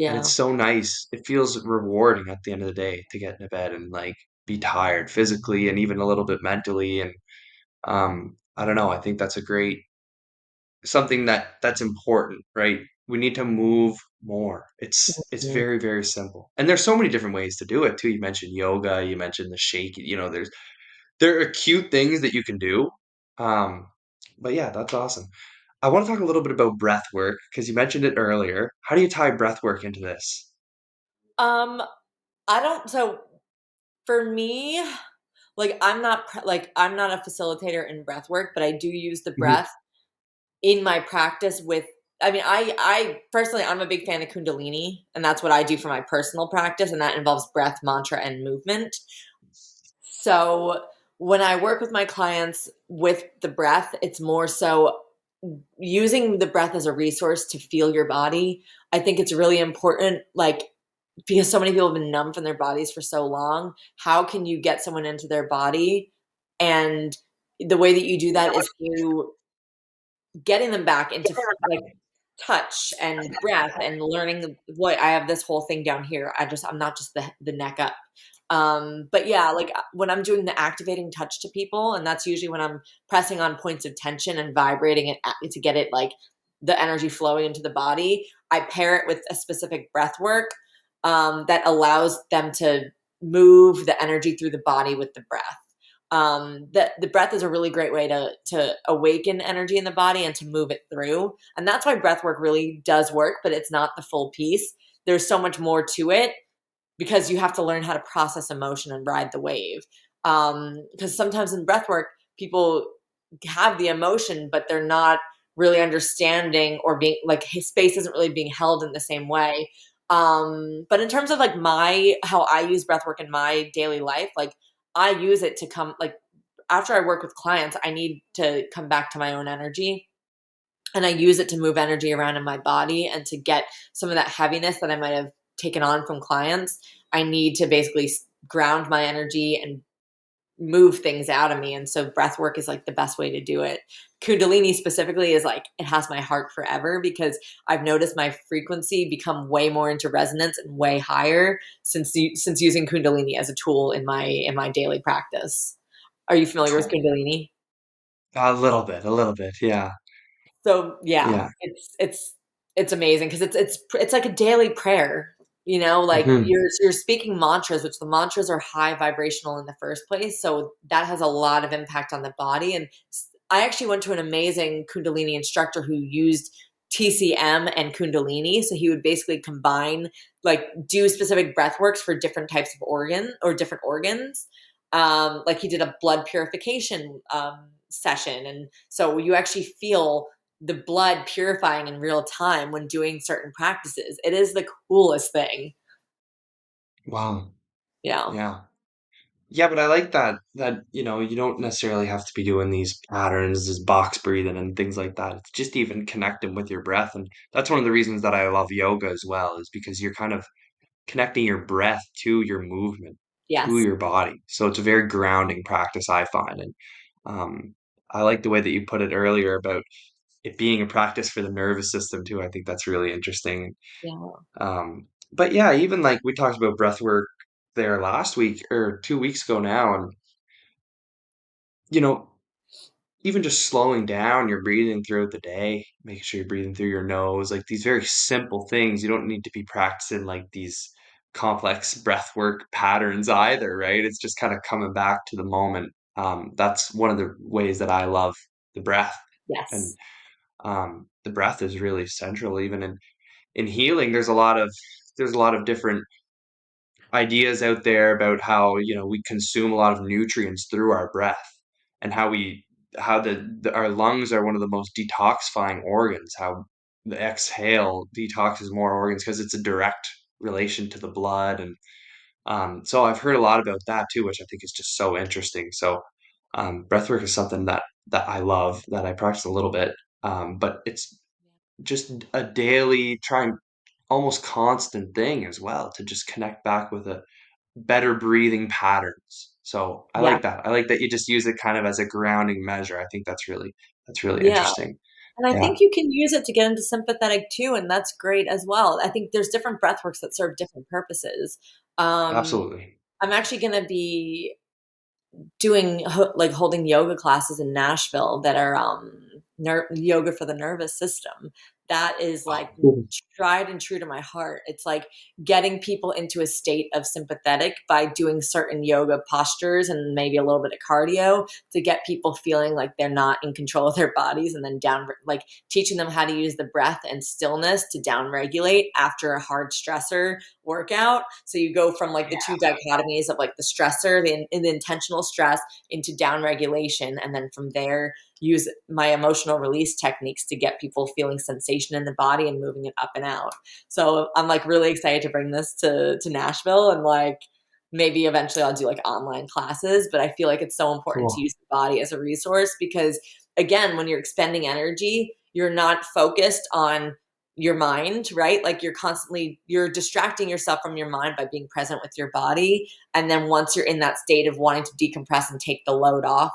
Speaker 1: And it's
Speaker 2: Yeah.
Speaker 1: so nice. It feels rewarding at the end of the day to get into bed and like be tired physically and even a little bit mentally. And I don't know, I think that's a great something that's important, right? We need to move more. It's
Speaker 2: Mhm.
Speaker 1: very, very simple. And there's so many different ways to do it too. You mentioned yoga, you mentioned the shake, there are cute things that you can do. Um, but yeah, that's awesome. I want to talk a little bit about breath work because you mentioned it earlier. How do you tie breath work into this?
Speaker 2: Um, I don't so for me, like, I'm not a facilitator in breath work, but I do use the
Speaker 1: Mhm.
Speaker 2: breath in my practice with I mean, I personally, I'm a big fan of Kundalini, and that's what I do for my personal practice, and that involves breath, mantra, and movement. So when I work with my clients with the breath, it's more so using the breath as a resource to feel your body. I think it's really important, like, because so many people have been numb from their bodies for so long. How can you get someone into their body? And the way that you do that is through getting them back into like touch and breath and learning what I have this whole thing down here. I'm not just the neck up. But yeah, like when I'm doing the activating touch to people, and that's usually when I'm pressing on points of tension and vibrating it to get it like the energy flowing into the body. I pair it with a specific breath work that allows them to move the energy through the body with the breath. The breath is a really great way to awaken energy in the body and to move it through, and that's why breath work really does work, but it's not the full piece. There's so much more to it because you have to learn how to process emotion and ride the wave. Because sometimes in breath work, people have the emotion, but they're not really understanding or being like his space isn't really being held in the same way. But in terms of like my how I use breath work in my daily life, like I use it to come like after I work with clients, I need to come back to my own energy and I use it to move energy around in my body and to get some of that heaviness that I might have taken on from clients. I need to basically ground my energy and move things out of me. And so breath work is like the best way to do it. Kundalini specifically is like it has my heart forever because I've noticed my frequency become way more into resonance and way higher since using Kundalini as a tool in my daily practice. Are you familiar with Kundalini?
Speaker 1: A little bit. Yeah.
Speaker 2: So yeah,
Speaker 1: Yeah.
Speaker 2: it's amazing because it's like a daily prayer. You know, like
Speaker 1: Hmm.
Speaker 2: you're speaking mantras, which the mantras are high vibrational in the first place, so that has a lot of impact on the body. And I actually went to an amazing Kundalini instructor who used TCM and Kundalini, so he would basically combine like do specific breath works for different types of organ or different organs. Like he did a blood purification session, and so you actually feel the blood purifying in real time when doing certain practices. It is the coolest thing.
Speaker 1: Wow.
Speaker 2: Yeah.
Speaker 1: Yeah. Yeah, but I like that, you don't necessarily have to be doing these patterns, this box breathing and things like that. It's just even connecting with your breath. And that's one of the reasons that I love yoga as well, is because you're kind of connecting your breath to your movement, to
Speaker 2: Yes.
Speaker 1: your body. So it's a very grounding practice, I find. And um, I like the way that you put it earlier about it being a practice for the nervous system too. I think that's really interesting.
Speaker 2: Yeah.
Speaker 1: But yeah, even like we talked about breath work there last week or 2 weeks ago now, and you know, even just slowing down your breathing throughout the day, making sure you're breathing through your nose, like these very simple things. You don't need to be practicing like these complex breath work patterns either, right? It's just kind of coming back to the moment. That's one of the ways that I love the breath. And
Speaker 2: Yes.
Speaker 1: the breath is really central even in healing. There's a lot of different ideas out there about how, we consume a lot of nutrients through our breath, and how our lungs are one of the most detoxifying organs, how the exhale detoxes more organs because it's a direct relation to the blood. And so I've heard a lot about that too, which I think is just so interesting. So breathwork is something that I love, that I practice a little bit, but it's just a daily, trying, almost constant thing as well, to just connect back with a better breathing patterns. So I
Speaker 2: Yeah.
Speaker 1: like that. I like that you just use it kind of as a grounding measure. I think that's really
Speaker 2: Yeah.
Speaker 1: interesting.
Speaker 2: And I
Speaker 1: Yeah,
Speaker 2: think you can use it to get into sympathetic too, and that's great as well. I think there's different breathworks that serve different purposes. Um,
Speaker 1: absolutely.
Speaker 2: I'm actually going to be doing like holding yoga classes in Nashville that are yoga for the nervous system. That is like
Speaker 1: Oh,
Speaker 2: tried and true to my heart. It's like getting people into a state of sympathetic by doing certain yoga postures and maybe a little bit of cardio to get people feeling like they're not in control of their bodies, and then down, like teaching them how to use the breath and stillness to down regulate after a hard stressor workout. So you go from like the two dichotomies of like the stressor, the intentional stress, into down regulation. And then from there, use my emotional release techniques to get people feeling sensation in the body and moving it up and out. So I'm like really excited to bring this to Nashville, and like maybe eventually I'll do like online classes, but I feel like it's so important to
Speaker 1: cool.
Speaker 2: use the body as a resource because again, when you're expending energy, you're not focused on your mind, right? Like you're distracting yourself from your mind by being present with your body. And then once you're in that state of wanting to decompress and take the load off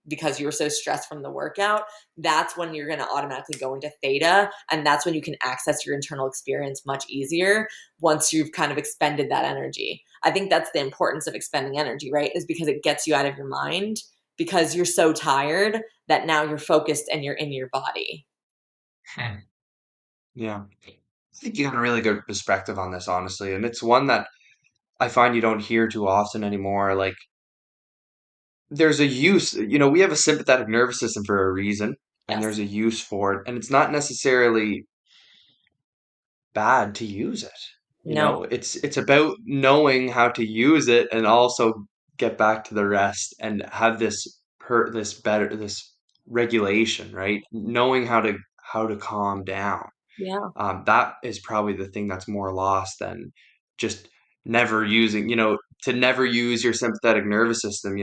Speaker 2: because you were so stressed from the workout, that's when you're going to automatically go into theta. And that's when you can access your internal experience much easier once you've kind of expended that energy. I think that's the importance of expending energy, right? Is because it gets you out of your mind because you're so tired that now you're focused and you're in your body.
Speaker 1: Hmm. Yeah. I think you got a really good perspective on this, honestly. And it's one that I find you don't hear too often anymore. Like, there's a use, we have a sympathetic nervous system for a reason, and
Speaker 2: Yes.
Speaker 1: there's a use for it. And it's not necessarily bad to use it.
Speaker 2: No.
Speaker 1: It's about knowing how to use it, and also get back to the rest and have this regulation, right? Knowing how to calm down.
Speaker 2: Yeah.
Speaker 1: That is probably the thing that's more lost than just never using, to never use your sympathetic nervous system.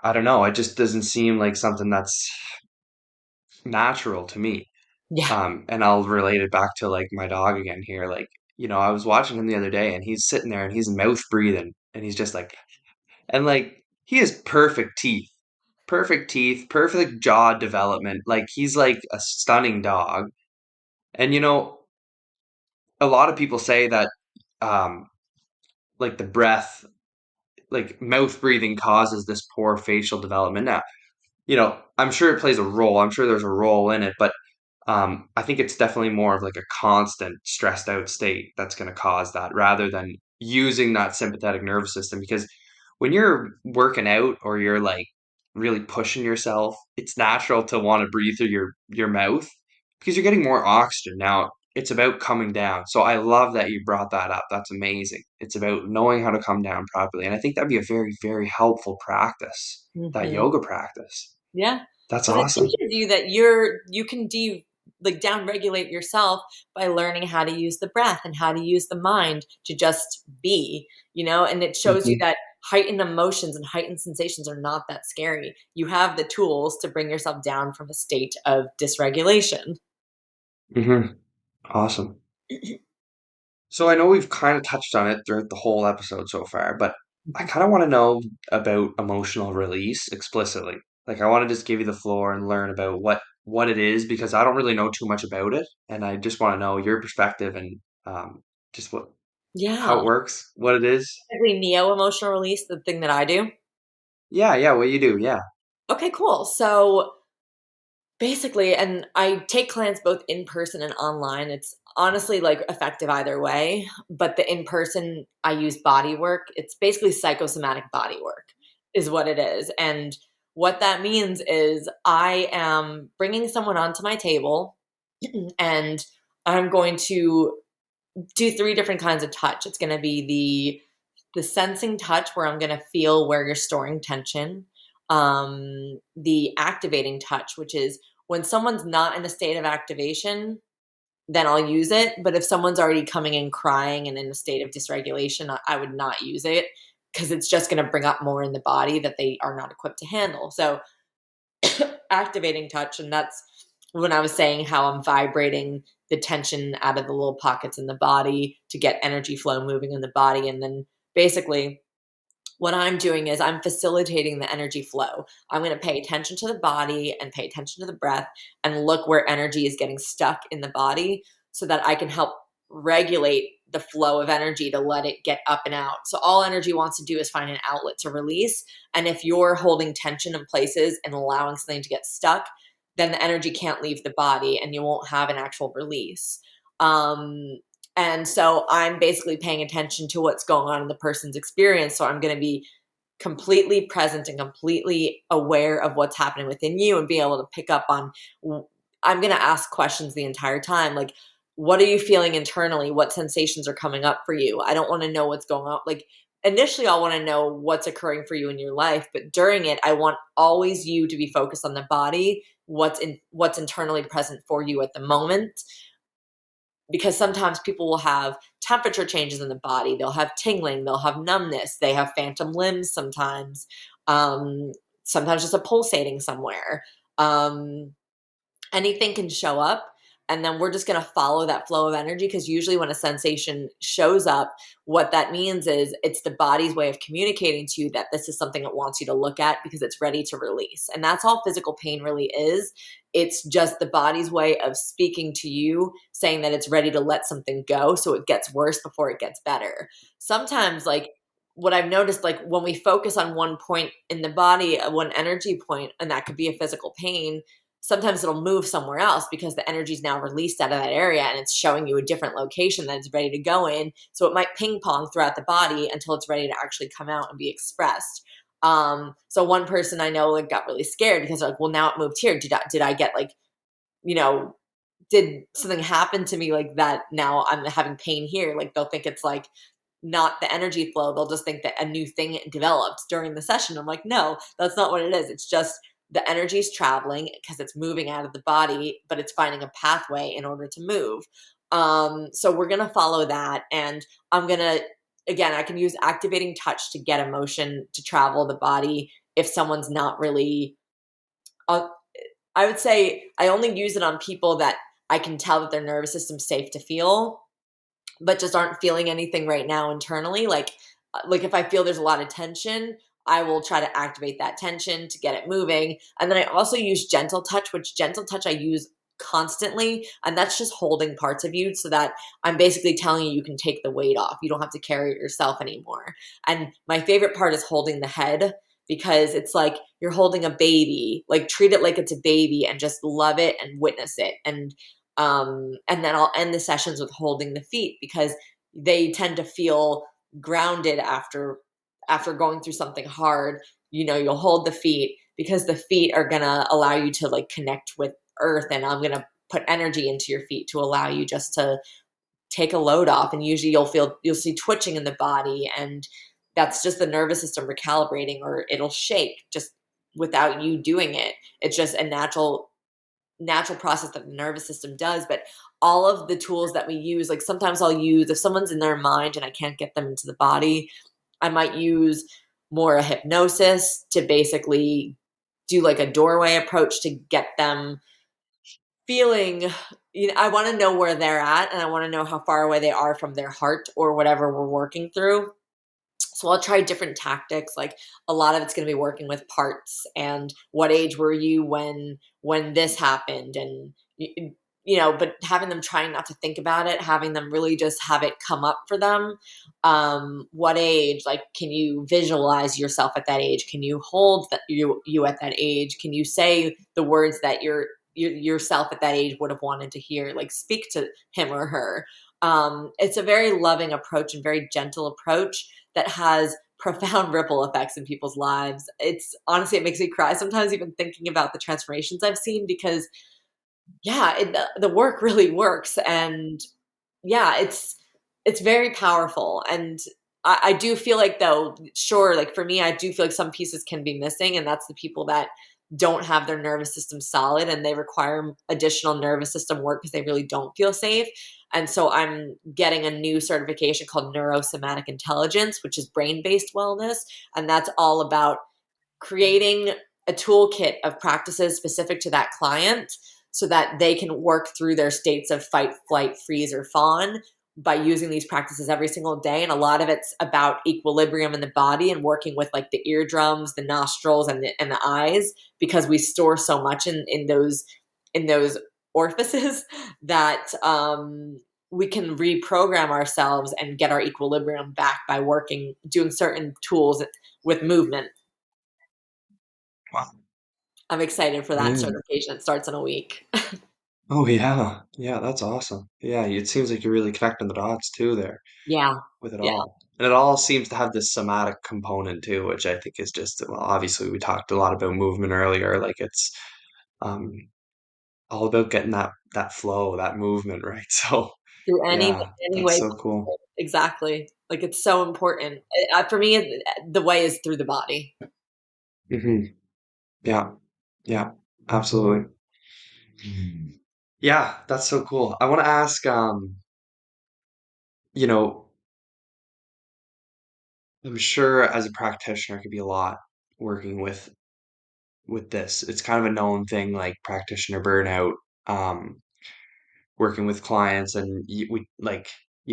Speaker 1: I don't know. It just doesn't seem like something that's natural to me.
Speaker 2: Yeah.
Speaker 1: And I'll relate it back to like my dog again here. Like, I was watching him the other day, and he's sitting there and he's mouth breathing, and he's just like, and like, he has perfect teeth, perfect jaw development. Like, he's like a stunning dog. And, a lot of people say that, um, like the breath, like mouth breathing causes this poor facial development. Now, I'm sure it plays a role. I'm sure there's a role in it, but I think it's definitely more of like a constant stressed out state that's going to cause that, rather than using that sympathetic nervous system. Because when you're working out, or you're like really pushing yourself, it's natural to want to breathe through your mouth because you're getting more oxygen. Now, it's about coming down. So I love that you brought that up. That's amazing. It's about knowing how to come down properly. And I think that'd be a very, very helpful practice, that
Speaker 2: Mhm.
Speaker 1: yoga practice.
Speaker 2: Yeah,
Speaker 1: That's
Speaker 2: because it
Speaker 1: awesome.
Speaker 2: teaches you that you can like down regulate yourself by learning how to use the breath and how to use the mind to just be, and it shows you
Speaker 1: Hmm.
Speaker 2: that heightened emotions and heightened sensations are not that scary. You have the tools to bring yourself down from a state of dysregulation.
Speaker 1: Hmm. Awesome. So I know we've kind of touched on it throughout the whole episode so far, but I
Speaker 2: Mhm.
Speaker 1: kind of want to know about emotional release explicitly. Like, I want to just give you the floor and learn about what it is, because I don't really know too much about it, and I just want to know your perspective, and just how
Speaker 2: Yeah.
Speaker 1: it works, what it is.
Speaker 2: Basically, neo emotional release, the thing that I do.
Speaker 1: Yeah, yeah, what you do, yeah.
Speaker 2: Okay, cool. So basically, and I take clients both in person and online. It's honestly like effective either way, but the in person, I use body work. It's basically psychosomatic body work, is what it is. And What that means is I am bringing someone onto my table and I'm going to do 3 different kinds of touch. It's going to be the sensing touch, where I'm going to feel where you're storing tension. The activating touch, which is when someone's not in a state of activation, then I'll use it. But if someone's already coming in crying and in a state of dysregulation, I would not use it, because it's just going to bring up more in the body that they are not equipped to handle. So activating touch, and that's when I was saying how I'm vibrating the tension out of the little pockets in the body to get energy flow moving in the body. And then basically what I'm doing is I'm facilitating the energy flow. I'm going to pay attention to the body and pay attention to the breath and look where energy is getting stuck in the body, so that I can help regulate the flow of energy to let it get up and out. So all energy wants to do is find an outlet to release. And if you're holding tension in places and allowing something to get stuck, then the energy can't leave the body and you won't have an actual release. Um, and so I'm basically paying attention to what's going on in the person's experience. So I'm going to be completely present and completely aware of what's happening within you, and be able to pick up on, I'm going to ask questions the entire time. Like, what are you feeling internally? What sensations are coming up for you? I don't want to know what's going on. Like, initially I'll want to know what's occurring for you in your life, but during it, I want always you to be focused on the body, what's internally present for you at the moment. Because sometimes people will have temperature changes in the body, they'll have tingling, they'll have numbness, they have phantom limbs sometimes, um, sometimes just a pulsating somewhere. Um, Anything can show up, and then we're just going to follow that flow of energy, because usually when a sensation shows up, what that means is it's the body's way of communicating to you that this is something it wants you to look at, because it's ready to release. And that's all physical pain really is. It's just the body's way of speaking to you, saying that it's ready to let something go so it gets worse before it gets better. Sometimes, like, what I've noticed, like when we focus on one point in the body, one energy point, and that could be a physical pain, sometimes it'll move somewhere else because the energy is now released out of that area and it's showing you a different location that it's ready to go in. So it might ping pong throughout the body until it's ready to actually come out and be expressed. So one person I know, like, got really scared because they're like, well, now it moved here. Did I get, like, you know, did something happen to me like that? Now I'm having pain here. Like, they'll think it's like not the energy flow. They'll just think that a new thing developed during the session. I'm like, no, that's not what it is. It's just the energy is traveling because it's moving out of the body, but it's finding a pathway in order to move. So we're going to follow that. And I'm going to, again, I can use activating touch to get emotion to travel the body if someone's not really, uh, I would say I only use it on people that I can tell that their nervous system's safe to feel, but just aren't feeling anything right now internally. Like if I feel there's a lot of tension, I will try to activate that tension to get it moving. And then I also use gentle touch, which gentle touch I use constantly, and that's just holding parts of you so that I'm basically telling you you can take the weight off. You don't have to carry it yourself anymore. And my favorite part is holding the head, because it's like you're holding a baby. Like, treat it like it's a baby and just love it and witness it. And then I'll end the sessions with holding the feet, because they tend to feel grounded after going through something hard. You'll hold the feet because the feet are gonna allow you to, like, connect with earth, and I'm gonna put energy into your feet to allow you just to take a load off. And usually you'll see twitching in the body, and that's just the nervous system recalibrating, or it'll shake just without you doing it. It's just a natural process that the nervous system does. But all of the tools that we use, like, sometimes I'll use, if someone's in their mind and I can't get them into the body, I might use more a hypnosis to basically do like a doorway approach to get them feeling. I want to know where they're at, and I want to know how far away they are from their heart or whatever we're working through. So I'll try different tactics. Like, a lot of it's going to be working with parts and what age were you when this happened, and but having them trying not to think about it, having them really just have it come up for them. What age? Like, can you visualize yourself at that age? Can you hold you at that age? Can you say the words that yourself at that age would have wanted to hear? Like, speak to him or her. It's a very loving approach and very gentle approach that has profound ripple effects in people's lives. It's honestly, it makes me cry sometimes even thinking about the transformations I've seen because yeah, the work really works. And yeah, it's very powerful. And I do feel like though, sure, like for me, I do feel like some pieces can be missing, and that's the people that don't have their nervous system solid and they require additional nervous system work because they really don't feel safe. And so I'm getting a new certification called neurosomatic intelligence, which is brain-based wellness. And that's all about creating a toolkit of practices specific to that client so that they can work through their states of fight, flight, freeze, or fawn by using these practices every single day. And a lot of it's about equilibrium in the body and working with like the eardrums, the nostrils, and the eyes, because we store so much in those orifices that we can reprogram ourselves and get our equilibrium back by doing certain tools with movement.
Speaker 1: Wow.
Speaker 2: I'm excited for that
Speaker 1: Amazing.
Speaker 2: certification. It starts in a week.
Speaker 1: Oh yeah. Yeah, that's awesome. Yeah, it seems like you're really connecting the dots too there
Speaker 2: Yeah.
Speaker 1: with it
Speaker 2: Yeah.
Speaker 1: all. And it all seems to have this somatic component too, which I think is just, well, obviously we talked a lot about movement earlier. Like it's um all about getting that flow, that movement, right? So
Speaker 2: Through
Speaker 1: yeah,
Speaker 2: any
Speaker 1: that's
Speaker 2: way
Speaker 1: so cool.
Speaker 2: possible. Exactly. Like, it's so important. For me, the way is through the body.
Speaker 1: Hmm. Yeah. Yeah. Absolutely. Mhm. Yeah, that's so cool. I want to ask, you know, I'm sure as a practitioner it could be a lot working with this. It's kind of a known thing, like practitioner burnout, um, working with clients, and you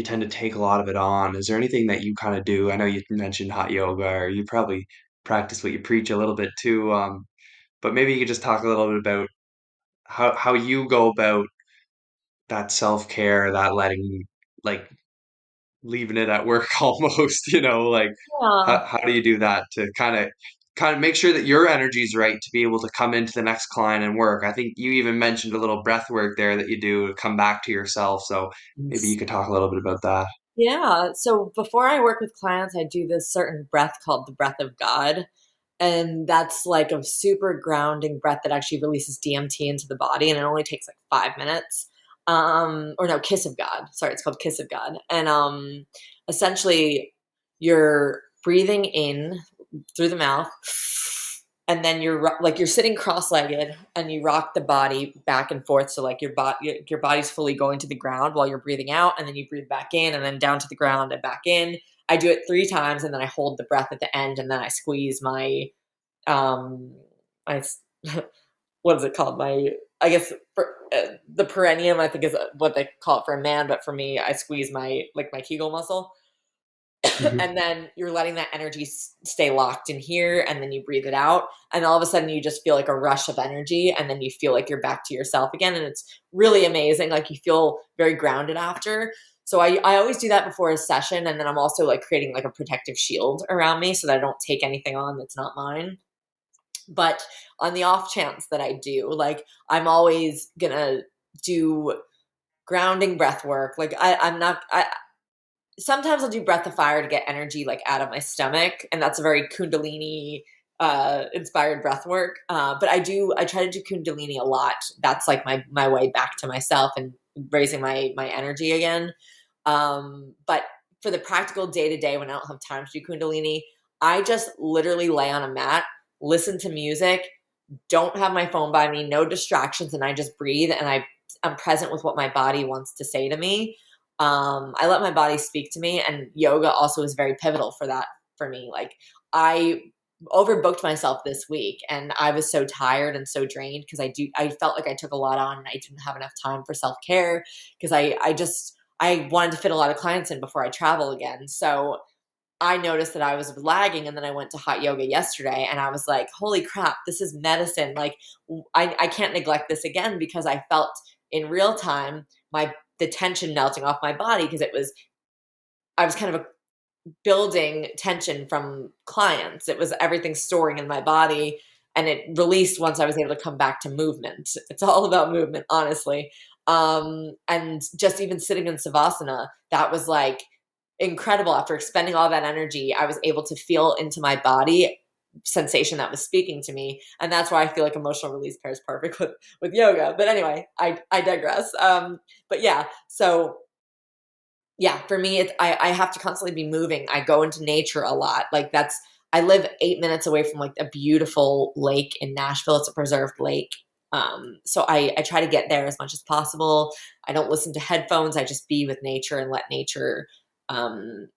Speaker 1: tend to take a lot of it on. Is there anything that you kind of do? I know you mentioned hot yoga, or you probably practice what you preach a little bit too. But maybe you could just talk a little bit about how you go about that self care, that letting like leaving it at work almost, like
Speaker 2: Yeah.
Speaker 1: how do you do that to kind of make sure that your energy is right to be able to come into the next client and work? I think you even mentioned a little breath work there that you do to come back to yourself. So maybe you could talk a little bit about that.
Speaker 2: Yeah. So before I work with clients, I do this certain breath called the breath of God. And that's like a super grounding breath that actually releases DMT into the body. And it only takes like 5 minutes. Or no, kiss of God. Sorry, it's called kiss of God. And essentially you're breathing in through the mouth, and then you're sitting cross-legged and you rock the body back and forth, so like your body's fully going to the ground while you're breathing out, and then you breathe back in and then down to the ground and back in. I do it 3 times, and then I hold the breath at the end, and then I squeeze um my what is it called, my I guess the perineum, I think, is what they call it for a man, but for me I squeeze my Kegel muscle.
Speaker 1: Hmm.
Speaker 2: And then you're letting that energy stay locked in here, and then you breathe it out, and all of a sudden you just feel like a rush of energy, and then you feel like you're back to yourself again, and it's really amazing. Like, you feel very grounded after. So I always do that before a session, and then I'm also like creating like a protective shield around me so that I don't take anything on that's not mine. But on the off chance that I do, like, I'm always gonna do grounding breath work. Like, I'm not I sometimes I'll do breath of fire to get energy like out of my stomach, and that's a very kundalini inspired breath work. But I try to do kundalini a lot. That's like my way back to myself and raising my energy again. But for the practical day to day when I don't have time to do kundalini, I just literally lay on a mat, listen to music, don't have my phone by me, no distractions, and I just breathe, and I'm present with what my body wants to say to me. I let my body speak to me, and yoga also is very pivotal for that for me. Like, I overbooked myself this week, and I was so tired and so drained because I felt like I took a lot on, and I didn't have enough time for self care because I wanted to fit a lot of clients in before I travel again. So I noticed that I was lagging, and then I went to hot yoga yesterday, and I was like, holy crap, this is medicine. Like, I can't neglect this again, because I felt in real time the tension melting off my body, because I was kind of building tension from clients. It was everything storing in my body, and it released once I was able to come back to movement. It's all about movement, honestly. And just even sitting in savasana, that was like, incredible. After expending all that energy, I was able to feel into my body sensation that was speaking to me, and that's why I feel like emotional release pairs perfect with yoga. But anyway, I digress. But yeah, so yeah, for me, I have to constantly be moving. I go into nature a lot. Like that's I live 8 minutes away from like a beautiful lake in Nashville. It's a preserved lake. So I try to get there as much as possible. I don't listen to headphones. I just be with nature and let nature, um,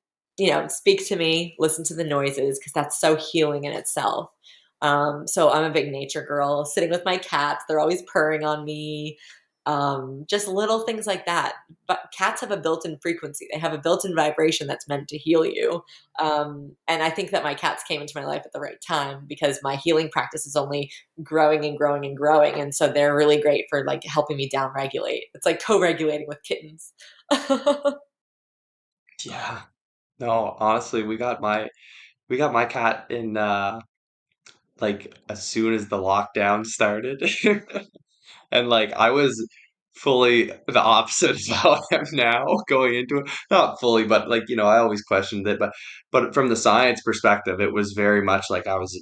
Speaker 2: speak to me. Listen to the noises because that's so healing in itself. So I'm a big nature girl. Sitting with my cats, they're always purring on me. Just little things like that. But cats have a built-in frequency. They have a built-in vibration that's meant to heal you. And I think that my cats came into my life at the right time because my healing practice is only growing and growing and growing. And so they're really great for like helping me down regulate. It's like co-regulating with kittens.
Speaker 1: Yeah. No, honestly, we got my cat in like as soon as the lockdown started. And like I was fully the opposite of how I am now going into it. Not fully, but like, I always questioned it, but from the science perspective, it was very much like I was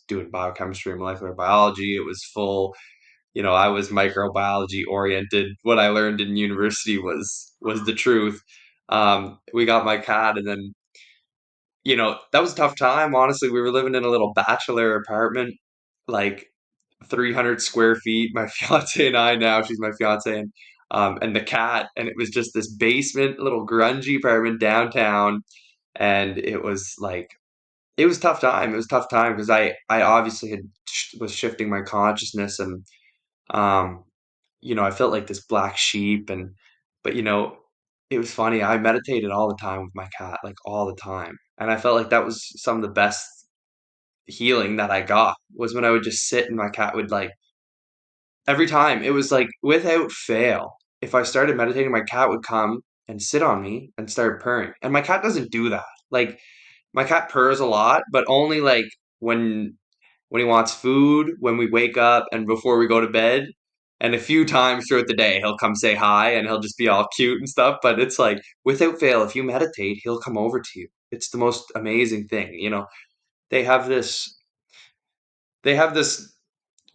Speaker 1: doing biochemistry and molecular biology. It was full, I was microbiology oriented. What I learned in university was the truth. We got my cat, and then that was a tough time. Honestly, we were living in a little bachelor apartment, like 300 square feet. My fiance and I now, she's my fiance, and the cat, and it was just this basement, little grungy apartment downtown, and it was like it was a tough time. It was a tough time because I obviously was shifting my consciousness, and um, I felt like this black sheep, but it was funny. I meditated all the time with my cat, like all the time. And I felt like that was some of the best healing that I got was when I would just sit and my cat would like every time it was like without fail. If I started meditating, my cat would come and sit on me and start purring. And my cat doesn't do that. Like my cat purrs a lot, but only like when he wants food, when we wake up, and before we go to bed. And a few times throughout the day, he'll come say hi and he'll just be all cute and stuff. But it's like, without fail, if you meditate, he'll come over to you. It's the most amazing thing. They have this, they have this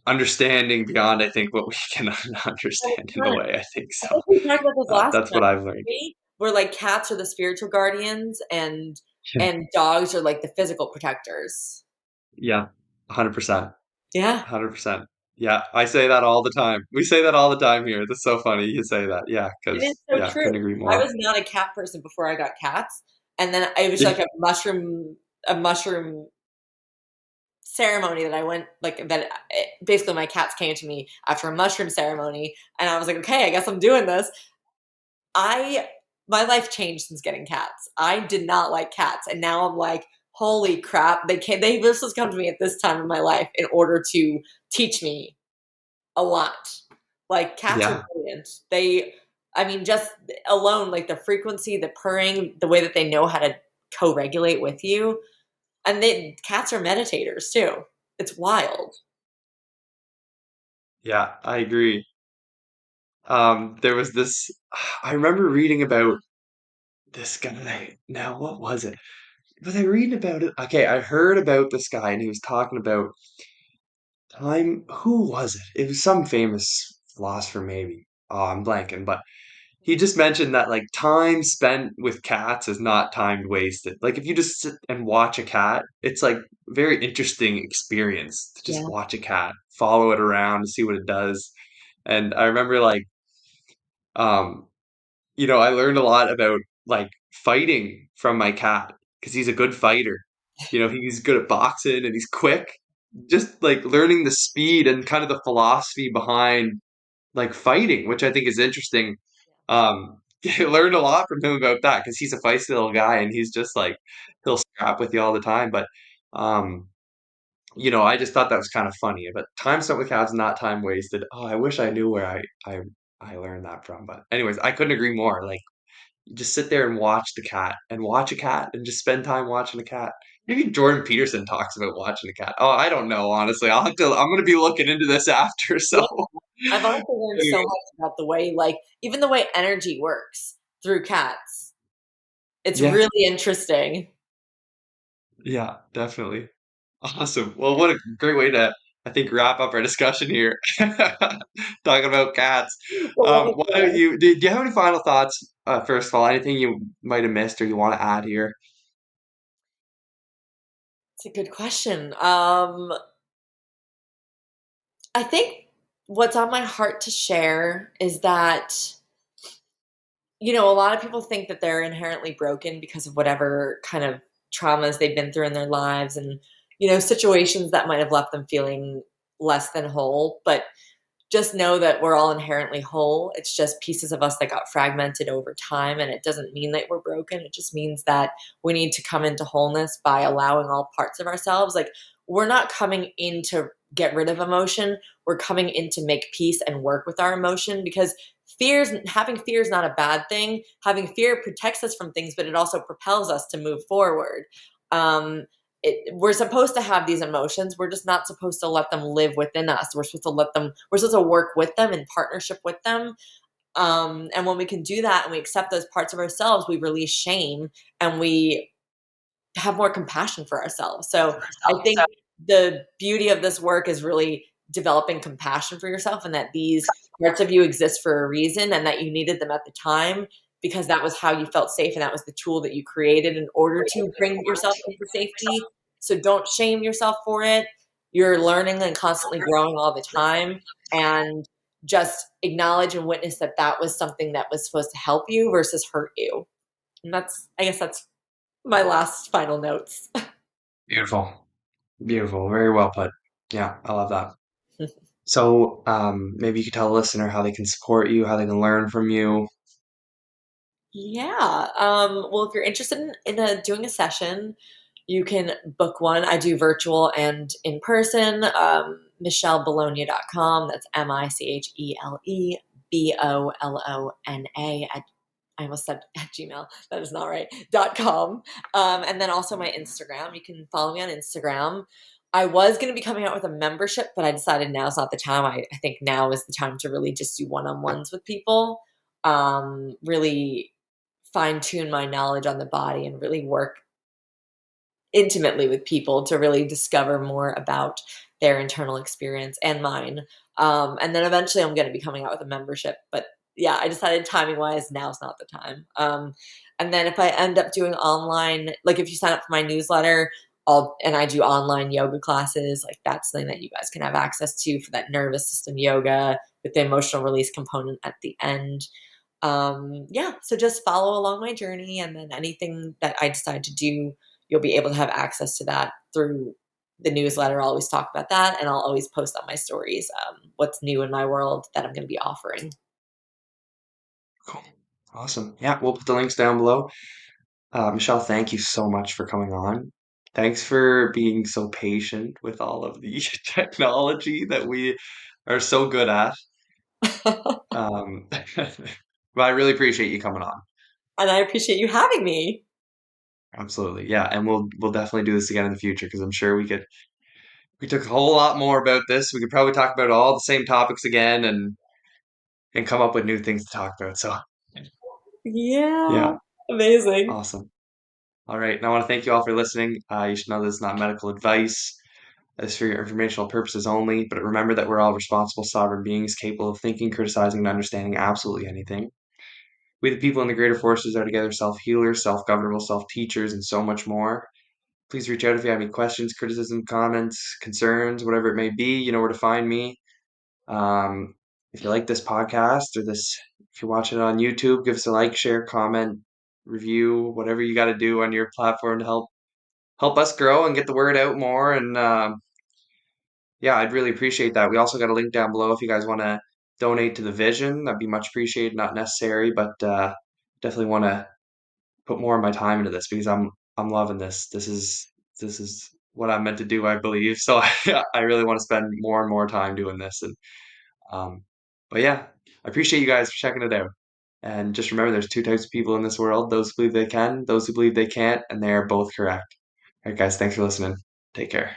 Speaker 1: understanding beyond, I think, what we can understand in the
Speaker 2: 100%.
Speaker 1: way, I think
Speaker 2: I
Speaker 1: so.
Speaker 2: think we talked about this last
Speaker 1: That's
Speaker 2: time,
Speaker 1: what I've learned.
Speaker 2: didn't we? Where like cats are the spiritual guardians
Speaker 1: Yeah.
Speaker 2: and dogs are like the physical protectors.
Speaker 1: Yeah. 100%.
Speaker 2: Yeah.
Speaker 1: 100%. Yeah, I say that all the time. We say that all the time here. That's so funny you say that. Yeah,
Speaker 2: It is
Speaker 1: because
Speaker 2: so
Speaker 1: yeah,
Speaker 2: true.
Speaker 1: couldn't agree
Speaker 2: I
Speaker 1: more.
Speaker 2: was not a cat person before I got cats, and then it was like a mushroom ceremony that I went like that. Basically, my cats came to me after a mushroom ceremony, and I was like, okay, I guess I'm doing this. I My life changed since getting cats. I did not like cats, and now I'm like, holy crap! They were supposed to come to me at this time in my life in order to teach me a lot. Like cats are
Speaker 1: Yeah,
Speaker 2: brilliant. I mean, just alone, like the frequency, the purring, the way that they know how to co-regulate with you, and cats are meditators too. It's wild.
Speaker 1: yeah, I agree. There was this, I remember reading about this guy. Now, what was it? Was I reading about it? Okay, I heard about this guy and he was talking about time. Who was it? It was some famous philosopher, maybe. Oh, I'm blanking, but he just mentioned that like time spent with cats is not time wasted. Like if you just sit and watch a cat, it's like very interesting experience to just
Speaker 2: Yeah.
Speaker 1: watch a cat, follow it around to see what it does. And I remember like um I learned a lot about like fighting from my cat because he's a good fighter. He's good at boxing and he's quick. Just like learning the speed and kind of the philosophy behind like fighting, which I think is interesting. I learned a lot from him about that because he's a feisty little guy and he's just like he'll scrap with you all the time. But um, I just thought that was kind of funny. But time spent with cats, not time wasted. Oh, I wish I knew where I learned that from. But anyways, I couldn't agree more. Like you just sit there and watch the cat and watch a cat and just spend time watching a cat. Maybe Jordan Peterson talks about watching a cat. Oh, I don't know, honestly. I'm gonna be looking into this after, so
Speaker 2: Yeah. I've also learned so
Speaker 1: anyways.
Speaker 2: much about the way, like, even the way energy works through cats. It's
Speaker 1: Yeah,
Speaker 2: really interesting.
Speaker 1: yeah, definitely. Awesome. Well, what a great way to, I think, wrap up our discussion here. Talking about cats. Why don't
Speaker 2: Wonderful.
Speaker 1: do you have any final thoughts, first of all, anything you might have missed or you want to add here?
Speaker 2: It's a good question. I think what's on my heart to share is that, a lot of people think that they're inherently broken because of whatever kind of traumas they've been through in their lives and, situations that might have left them feeling less than whole. But just know that we're all inherently whole. It's just pieces of us that got fragmented over time. And it doesn't mean that we're broken. It just means that we need to come into wholeness by allowing all parts of ourselves. Like, we're not coming in to get rid of emotion. We're coming in to make peace and work with our emotion, because having fear is not a bad thing. Having fear protects us from things, but it also propels us to move forward. Um, we're supposed to have these emotions. We're just not supposed to let them live within us. We're supposed to work with them in partnership with them. And when we can do that and we accept those parts of ourselves, we release shame and we have more compassion for ourselves. So I think the beauty of this work is really developing compassion for yourself, and that these parts of you exist for a reason and that you needed them at the time because that was how you felt safe and that was the tool that you created in order to bring yourself into safety. So don't shame yourself for it. You're learning and constantly growing all the time, and just acknowledge and witness that that was something that was supposed to help you versus hurt you. And I guess that's my last final notes.
Speaker 1: Beautiful. Beautiful. Very well put. Yeah, I love that. So, maybe you could tell a listener how they can support you, how they can learn from you.
Speaker 2: Yeah. Well, if you're interested in doing a session, you can book one. I do virtual and in person. MichelleBolona.com. That's MicheleBolona at, I almost said at Gmail. That is not right. .com. And then also my Instagram. You can follow me on Instagram. I was going to be coming out with a membership, but I decided now's not the time. I think now is the time to really just do one-on-ones with people. Really fine tune my knowledge on the body and really work intimately with people to really discover more about their internal experience and mine. And then eventually I'm going to be coming out with a membership. But yeah, I decided timing wise, now's not the time. And then if I end up doing online, like if you sign up for my newsletter, and I do online yoga classes, like that's something that you guys can have access to for that nervous system yoga with the emotional release component at the end. Yeah, so just follow along my journey, and then anything that I decide to do, you'll be able to have access to that through the newsletter. I'll always talk about that, and I'll always post on my stories what's new in my world that I'm going to be offering.
Speaker 1: Cool. Awesome. Yeah, we'll put the links down below. Michelle, thank you so much for coming on. Thanks for being so patient with all of the technology that we are so good at. But I really appreciate you coming on.
Speaker 2: And I appreciate you having me.
Speaker 1: Absolutely. Yeah, and we'll definitely do this again in the future because I'm sure we took a whole lot more about this. We could probably talk about all the same topics again and come up with new things to talk about. So,
Speaker 2: Yeah,
Speaker 1: yeah,
Speaker 2: amazing.
Speaker 1: awesome. All right. And I want to thank you all for listening. You should know this is not medical advice. It's for your informational purposes only, but remember that we're all responsible sovereign beings capable of thinking, criticizing, and understanding absolutely anything. We, the people in the greater forces, are together self healers, self governable, self teachers, and so much more. Please reach out if you have any questions, criticism, comments, concerns, whatever it may be. You know where to find me. Um, if you like this podcast or this, if you watch it on YouTube, give us a like, share, comment, review, whatever you got to do on your platform to help us grow and get the word out more. And yeah, I'd really appreciate that. We also got a link down below if you guys want to donate to the vision. That'd be much appreciated. Not necessary, but definitely want to put more of my time into this because I'm loving this. This is what I'm meant to do, I believe. So I really want to spend more and more time doing this. And um, but yeah, I appreciate you guys for checking it out. And just remember, there's two types of people in this world: those who believe they can, those who believe they can't, and they are both correct. All right, guys, thanks for listening. Take care.